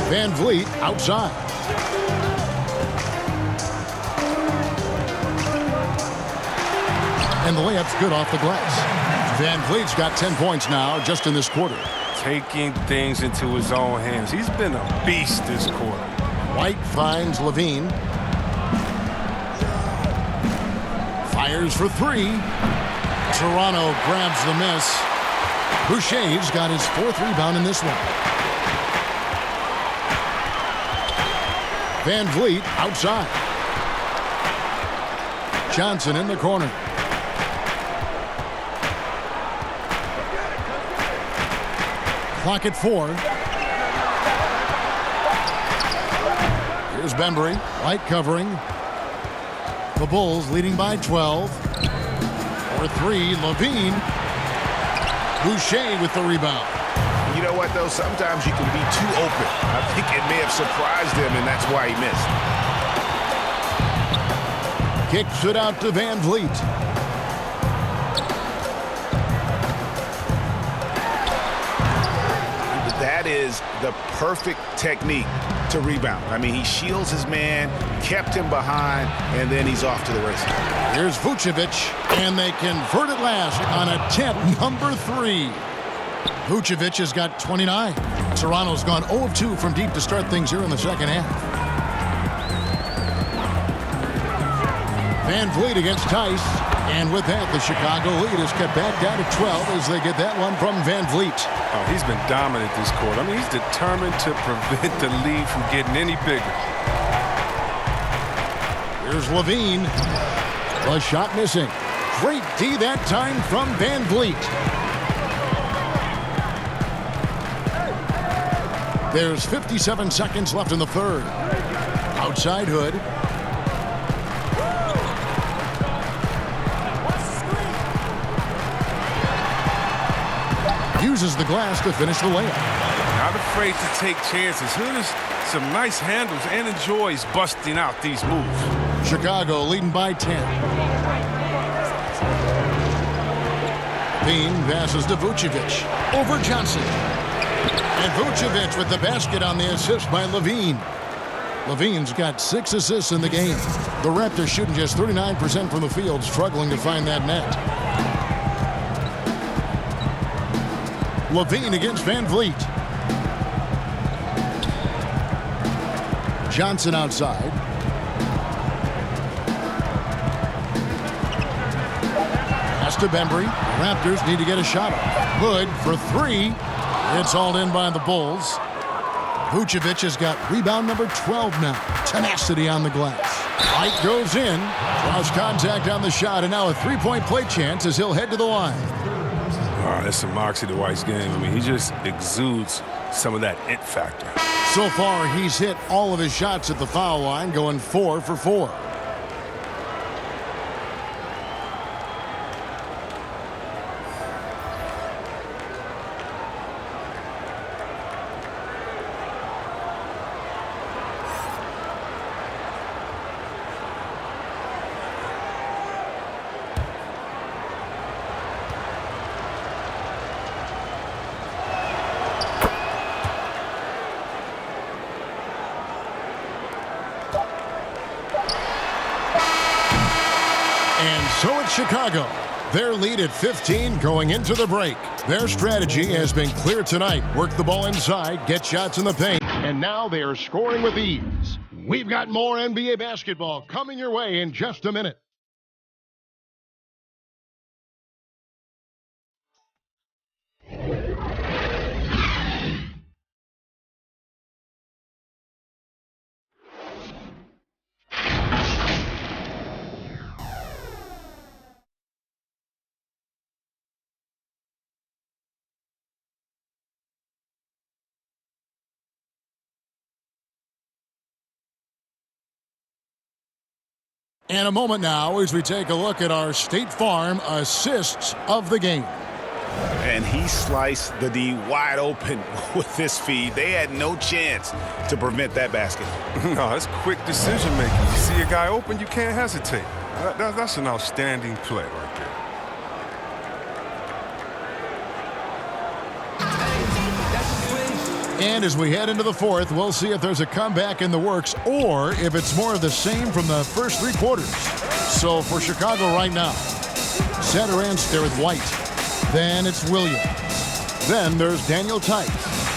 Van Vliet outside. And the layup's good off the glass. Van Vliet's got 10 points now just in this quarter. Taking things into his own hands. He's been a beast this quarter. White finds Levine. Fires for 3. Toronto grabs the miss. Boucher's got his 4th rebound in this one. Van Vliet outside. Johnson in the corner. Clock at 4. Here's Bembry. White covering. The Bulls leading by 12. For 3, Levine. Boucher with the rebound. You know what, though? Sometimes you can be too open. I think it may have surprised him, and that's why he missed. Kicks it out to Van Vliet. That is the perfect technique to rebound. I mean, he shields his man, kept him behind, and then he's off to the races. Here's Vucevic, and they convert it last on attempt number 3. Vucevic has got 29. Serrano's gone 0 of 2 from deep to start things here in the second half. Van Vliet against Tice. And with that, the Chicago lead is cut back down to 12 as they get that one from Van Vliet. Oh, he's been dominant this quarter. I mean, he's determined to prevent the lead from getting any bigger. Here's Levine. The shot missing. Great D that time from Van Vliet. There's 57 seconds left in the third. Outside Hood. Uses the glass to finish the layup. Not afraid to take chances. Hood has some nice handles and enjoys busting out these moves. Chicago leading by 10. Bean passes to Vucevic. Over Johnson. And Vucevic with the basket on the assist by Levine. Levine's got 6 assists in the game. The Raptors shooting just 39% from the field, struggling to find that net. Levine against Van Vliet. Johnson outside. Pass to Bembry. Raptors need to get a shot off. Hood for 3. It's hauled in by the Bulls. Vucevic has got rebound number 12 now. Tenacity on the glass. Light goes in. Draws contact on the shot, and now a three-point play chance as he'll head to the line. Oh, that's some moxie to White's game. I mean, he just exudes some of that it factor. So far, he's hit all of his shots at the foul line, going 4 for 4. So it's Chicago. Their lead at 15 going into the break. Their strategy has been clear tonight. Work the ball inside, get shots in the paint. And now they are scoring with ease. We've got more NBA basketball coming your way in just a minute. And a moment now as we take a look at our State Farm assists of the game. And he sliced the D wide open with this feed. They had no chance to prevent that basket. No, that's quick decision making. You see a guy open, you can't hesitate. That's an outstanding play right there. And as we head into the fourth, we'll see if there's a comeback in the works or if it's more of the same from the first 3 quarters. So for Chicago right now, Satoranski there with White. Then it's Williams. Then there's Daniel Tice.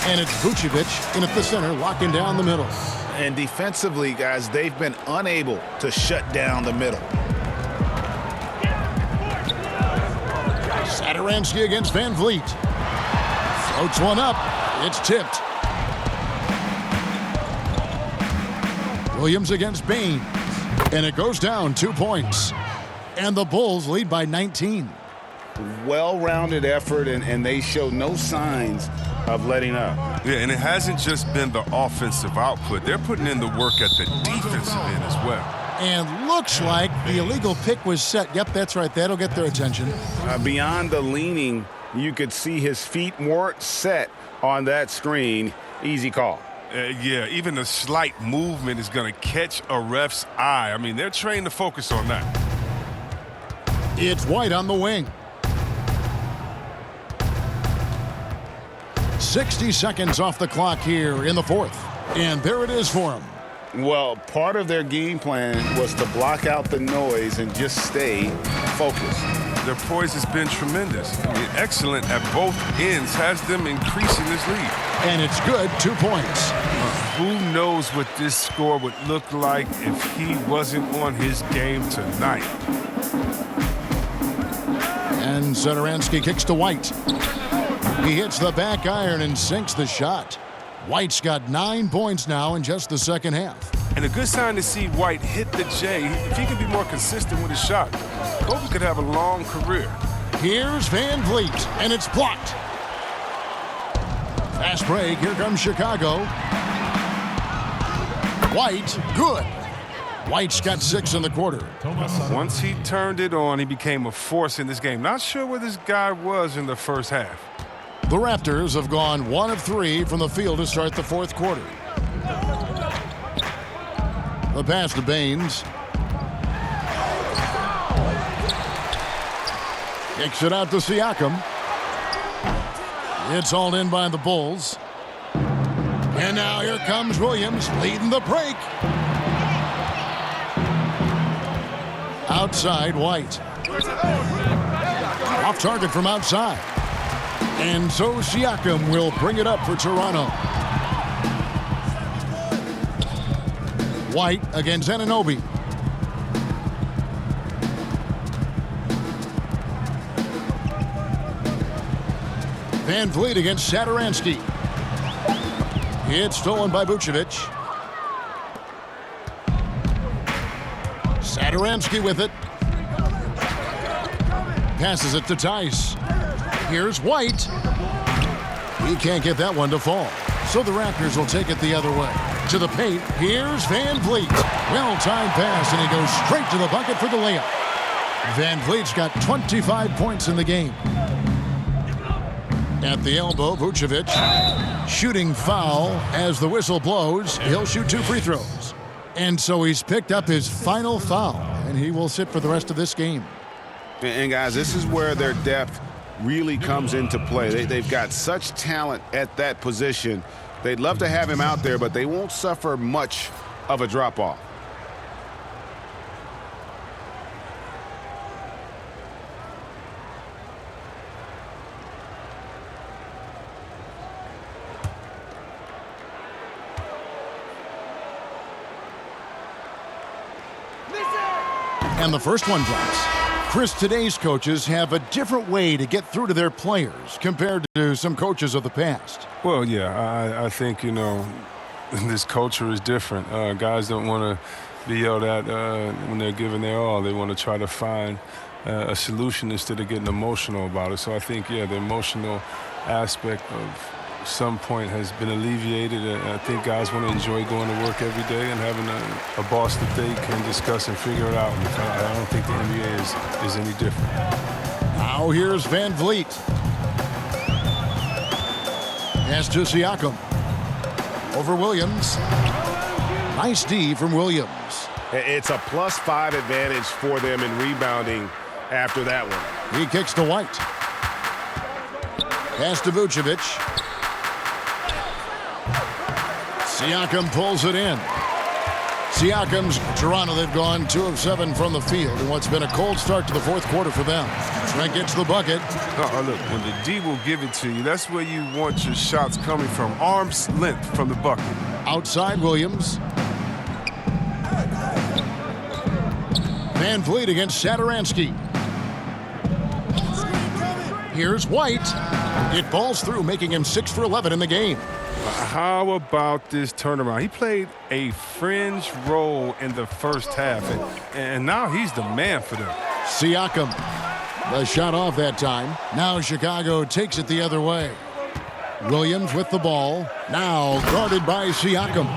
And it's Vucevic in at the center, locking down the middle. And defensively, guys, they've been unable to shut down the middle. Satoranski against Van Vliet. Floats one up. It's tipped. Williams against Baines. And it goes down 2 points. And the Bulls lead by 19. Well-rounded effort, and they show no signs of letting up. Yeah, and it hasn't just been the offensive output. They're putting in the work at the defensive end as well. And looks like the illegal pick was set. Yep, that's right. That'll get their attention. Beyond the leaning, you could see his feet weren't set on that screen. Easy call. Yeah, even a slight movement is going to catch a ref's eye. I mean, they're trained to focus on that. It's White on the wing. 60 seconds off the clock here in the fourth. And there it is for him. Well, part of their game plan was to block out the noise and just stay focused. Their poise has been tremendous. I mean, excellent at both ends, has them increasing this lead. And it's good, 2 points. Who knows what this score would look like if he wasn't on his game tonight. And Satoransky kicks to White. He hits the back iron and sinks the shot. White's got 9 points now in just the second half. And a good sign to see White hit the J. If he can be more consistent with his shot, Kobe could have a long career. Here's Van Vliet, and it's blocked. Fast break, here comes Chicago. White, good. White's got 6 in the quarter. Once he turned it on, he became a force in this game. Not sure where this guy was in the first half. The Raptors have gone 1 of 3 from the field to start the fourth quarter. The pass to Baines. Kicks it out to Siakam. It's hauled in by the Bulls. And now here comes Williams leading the break. Outside, White. Off target from outside. And so Siakam will bring it up for Toronto. White against Anunoby. Van Vliet against Satoransky. It's stolen by Vucevic. Satoransky with it. Passes it to Tice. Here's White. He can't get that one to fall. So the Raptors will take it the other way. To the paint. Here's Van Vliet. Well-timed pass, and he goes straight to the bucket for the layup. Van Vliet's got 25 points in the game. At the elbow, Vucevic. Shooting foul as the whistle blows. He'll shoot 2 free throws. And so he's picked up his final foul, and he will sit for the rest of this game. And guys, this is where their depth really comes into play. They've got such talent at that position. They'd love to have him out there, but they won't suffer much of a drop-off. And the first one drops. Chris, today's coaches have a different way to get through to their players compared to some coaches of the past. Well, yeah, I think, you know, this culture is different. Guys don't want to be yelled at when they're giving their all. They want to try to find a solution instead of getting emotional about it. So I think, yeah, the emotional aspect of some point has been alleviated. I think guys want to enjoy going to work every day and having a boss that they can discuss and figure it out. I don't think the NBA is any different. Now here's Van Vliet. Pass to Siakam. Over Williams. Nice D from Williams. It's a +5 advantage for them in rebounding after that one. He kicks to White. Pass to Vucevic. Siakam pulls it in. Siakam's Toronto, they've gone 2 of 7 from the field in what's been a cold start to the fourth quarter for them. Trent gets the bucket. Look, when the D will give it to you, that's where you want your shots coming from. Arm's length from the bucket. Outside Williams. Van Vliet against Satoransky. Here's White. It falls through, making him 6 for 11 in the game. How about this turnaround? He played a fringe role in the first half, and now he's the man for them. Siakam. The shot off that time. Now Chicago takes it the other way. Williams with the ball. Now guarded by Siakam.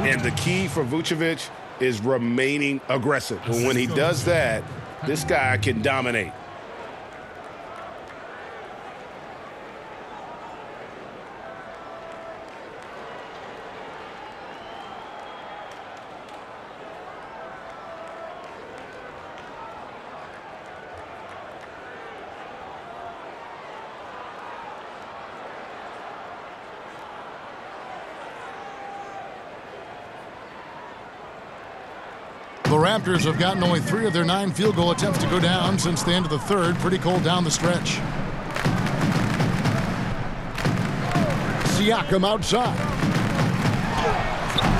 And the key for Vucevic is remaining aggressive. When he does that, this guy can dominate. The Raptors have gotten only 3 of their 9 field goal attempts to go down since the end of the third. Pretty cold down the stretch. Siakam outside.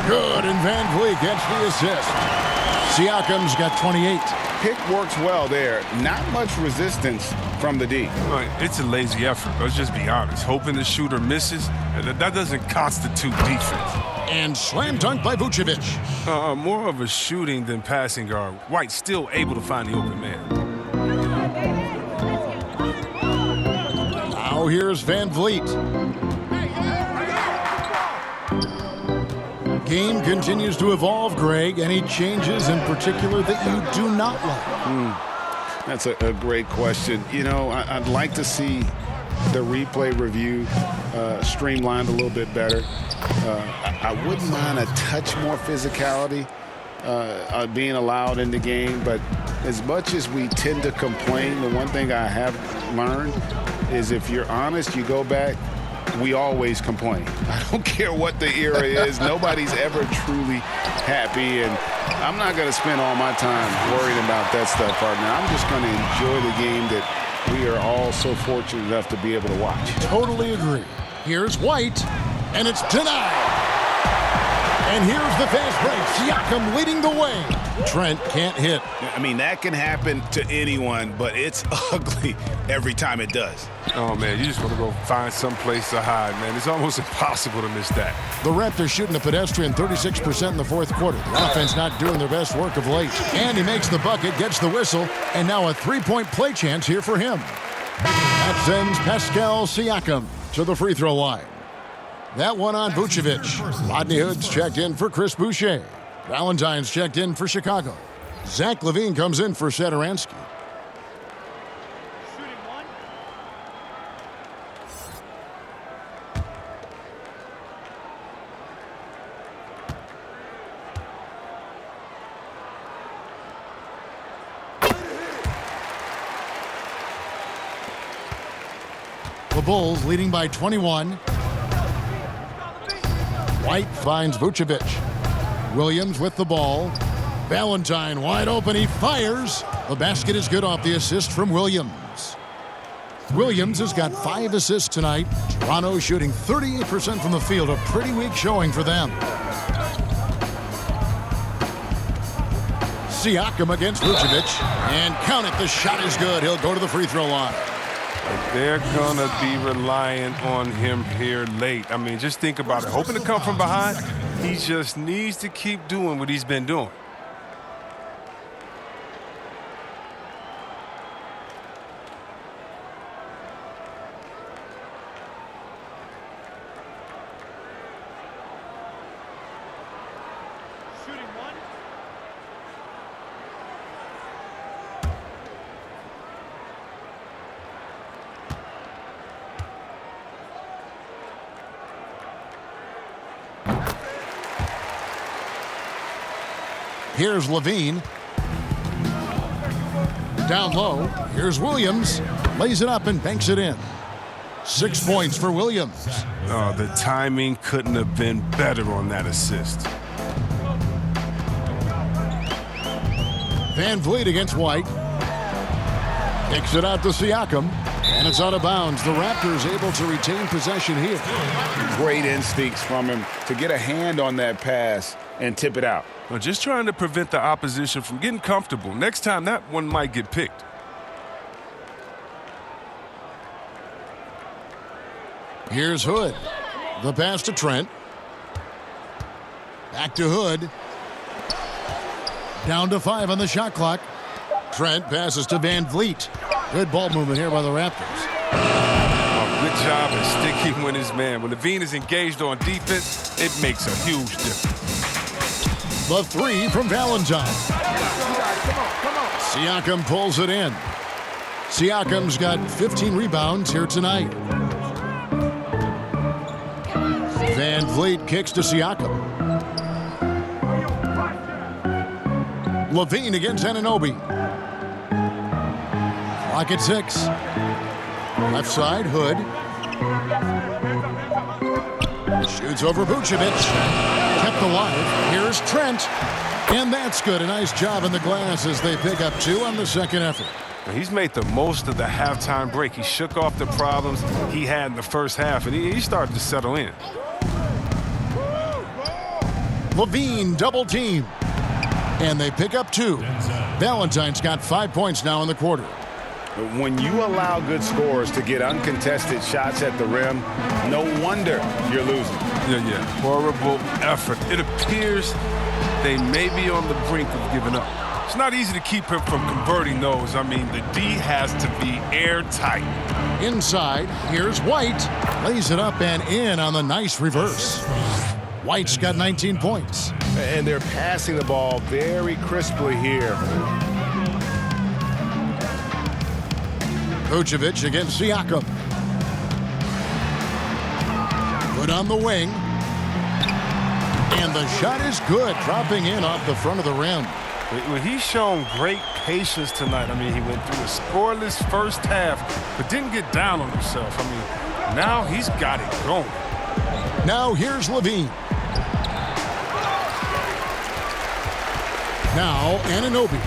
Good, and Van Vliet gets the assist. Siakam's got 28. Pick works well there. Not much resistance from the D. It's a lazy effort. Let's just be honest. Hoping the shooter misses, that doesn't constitute defense. And slam dunk by Vucevic. More of a shooting than passing guard. White still able to find the open man. Now here's Van Vliet. Game continues to evolve, Greg. Any changes in particular that you do not like? That's a great question. You know, I'd like to see the replay review streamlined a little bit better. I wouldn't mind a touch more physicality being allowed in the game, but as much as we tend to complain, the one thing I have learned is if you're honest, you go back, we always complain. I don't care what the era is. Nobody's ever truly happy, and I'm not going to spend all my time worrying about that stuff right now. I'm just going to enjoy the game that we are all so fortunate enough to be able to watch. Totally agree. Here's White, and it's denied. And here's the fast break. Siakam leading the way. Trent can't hit. I mean, that can happen to anyone, but it's ugly every time it does. Oh, man, you just want to go find some place to hide, man. It's almost impossible to miss that. The Raptors shooting a pedestrian 36% in the fourth quarter. The offense not doing their best work of late. And he makes the bucket, gets the whistle, and now a three-point play chance here for him. That sends Pascal Siakam to the free throw line. That one on Vucevic. Rodney Hood's checked in for Chris Boucher. Valentine's checked in for Chicago. Zach LaVine comes in for Satoransky. The Bulls leading by 21. White finds Vucevic. Williams with the ball. Valentine wide open. He fires. The basket is good off the assist from Williams. Williams has got 5 assists tonight. Toronto shooting 38% from the field. A pretty weak showing for them. Siakam against Vucevic. And count it. The shot is good. He'll go to the free throw line. They're going to be reliant on him here late. I mean, just think about it. Hoping to come from behind, he just needs to keep doing what he's been doing. Here's LaVine. Down low. Here's Williams. Lays it up and banks it in. 6 points for Williams. Oh, the timing couldn't have been better on that assist. Van Vliet against White. Kicks it out to Siakam. And it's out of bounds. The Raptors able to retain possession here. Great instincts from him to get a hand on that pass and tip it out. Well, just trying to prevent the opposition from getting comfortable. Next time, that one might get picked. Here's Hood. The pass to Trent. Back to Hood. Down to 5 on the shot clock. Trent passes to Van Vliet. Good ball movement here by the Raptors. Oh, good job of sticking with his man. When LaVine is engaged on defense, it makes a huge difference. The 3 from Valentine. Siakam pulls it in. Siakam's got 15 rebounds here tonight. Van Vliet kicks to Siakam. LaVine against Anunoby. Clock at 6. Left side, Hood. Shoots over Vucevic. Kept alive. Here's Trent. And that's good. A nice job in the glass as they pick up 2 on the second effort. He's made the most of the halftime break. He shook off the problems he had in the first half, and he started to settle in. Levine double team. And they pick up 2. Valentine's got 5 points now in the quarter. When you allow good scorers to get uncontested shots at the rim, no wonder you're losing. Yeah. Horrible effort. It appears they may be on the brink of giving up. It's not easy to keep him from converting those. I mean, the D has to be airtight. Inside, here's White. Lays it up and in on the nice reverse. White's got 19 points. And they're passing the ball very crisply here. Vucevic against Siakam. Put on the wing. And the shot is good, dropping in off the front of the rim. Well, he's shown great patience tonight. I mean, he went through a scoreless first half, but didn't get down on himself. I mean, now he's got it going. Now here's Levine. Now Anunoby.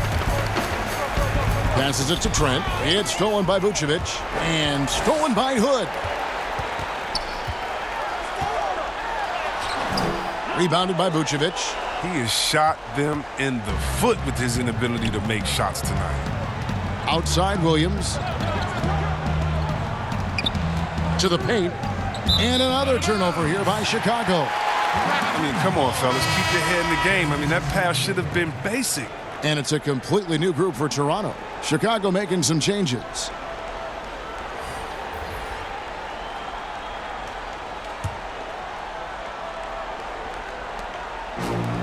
Passes it to Trent. It's stolen by Vucevic and stolen by Hood. Rebounded by Vucevic. He has shot them in the foot with his inability to make shots tonight. Outside Williams. To the paint. And another turnover here by Chicago. I mean, come on, fellas. Keep your head in the game. I mean, that pass should have been basic. And it's a completely new group for Toronto. Chicago making some changes.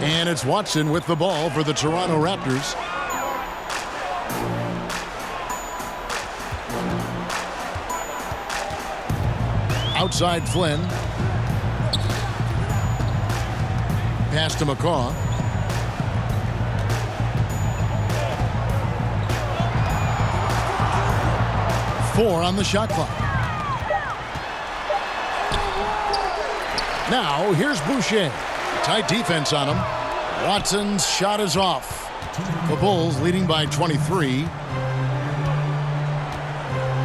And it's Watson with the ball for the Toronto Raptors. Outside Flynn. Pass to McCaw. Four on the shot clock. Now here's Boucher. Tight defense on him. Watson's shot is off. The Bulls leading by 23.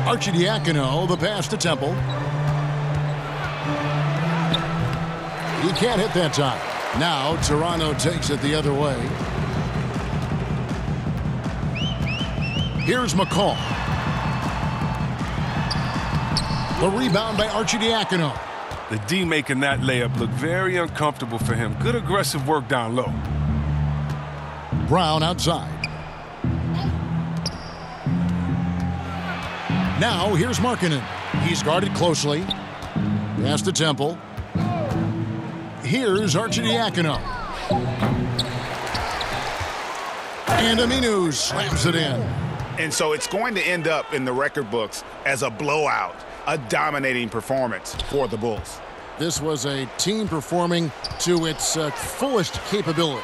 Arcidiacono, the pass to Temple. He can't hit that time. Now Toronto takes it the other way. Here's McCall. The rebound by Arcidiacono. The D making that layup look very uncomfortable for him. Good aggressive work down low. Brown outside. Now here's Markkanen. He's guarded closely. Pass to Temple. Here's Arcidiacono. And Aminu slams it in. And so it's going to end up in the record books as a blowout, a dominating performance for the Bulls. This was a team performing to its fullest capability.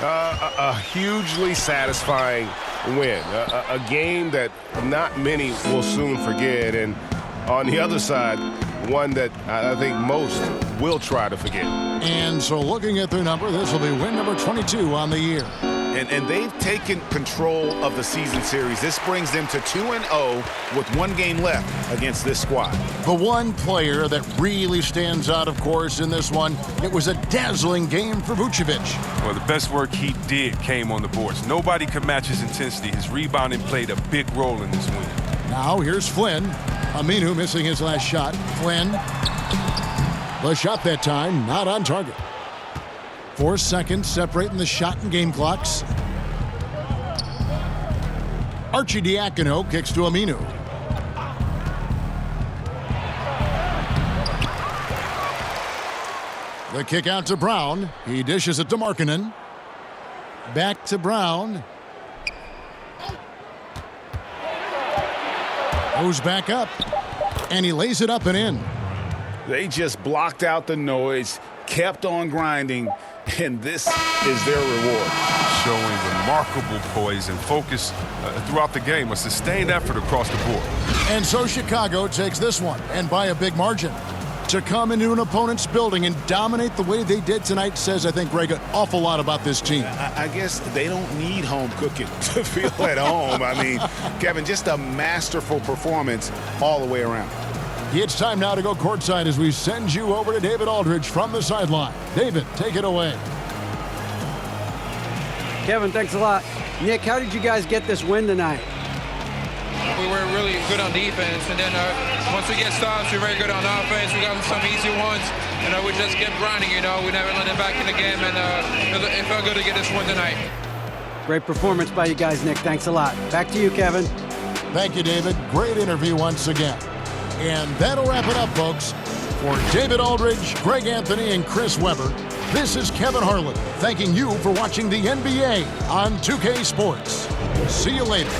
A hugely satisfying win. A game that not many will soon forget. And on the other side, one that I think most will try to forget. And so looking at their number, this will be win number 22 on the year. And they've taken control of the season series. This brings them to 2-0 with one game left against this squad. The one player that really stands out, of course, in this one, it was a dazzling game for Vucevic. Well, the best work he did came on the boards. Nobody could match his intensity. His rebounding played a big role in this win. Now here's Flynn. Aminu missing his last shot. Flynn. The shot that time, not on target. 4 seconds separating the shot and game clocks. Arcidiacono kicks to Aminu. The kick out to Brown. He dishes it to Markkanen. Back to Brown. Goes back up. And he lays it up and in. They just blocked out the noise, kept on grinding, and this is their reward. Showing remarkable poise and focus throughout the game, a sustained effort across the board. And so Chicago takes this one, and by a big margin. To come into an opponent's building and dominate the way they did tonight says, I think, Greg, an awful lot about this team. I guess they don't need home cooking to feel at home. I mean, Kevin, just a masterful performance all the way around. It's time now to go courtside as we send you over to David Aldridge from the sideline. David, take it away. Kevin, thanks a lot. Nick, how did you guys get this win tonight? We were really good on defense, and then once we get stops, we're very good on offense. We got some easy ones, and we just kept grinding, We never let them back in the game, and it felt good to get this one tonight. Great performance by you guys, Nick. Thanks a lot. Back to you, Kevin. Thank you, David. Great interview once again. And that'll wrap it up, folks. For David Aldridge, Greg Anthony, and Chris Webber, this is Kevin Harlan thanking you for watching the NBA on 2K Sports. See you later.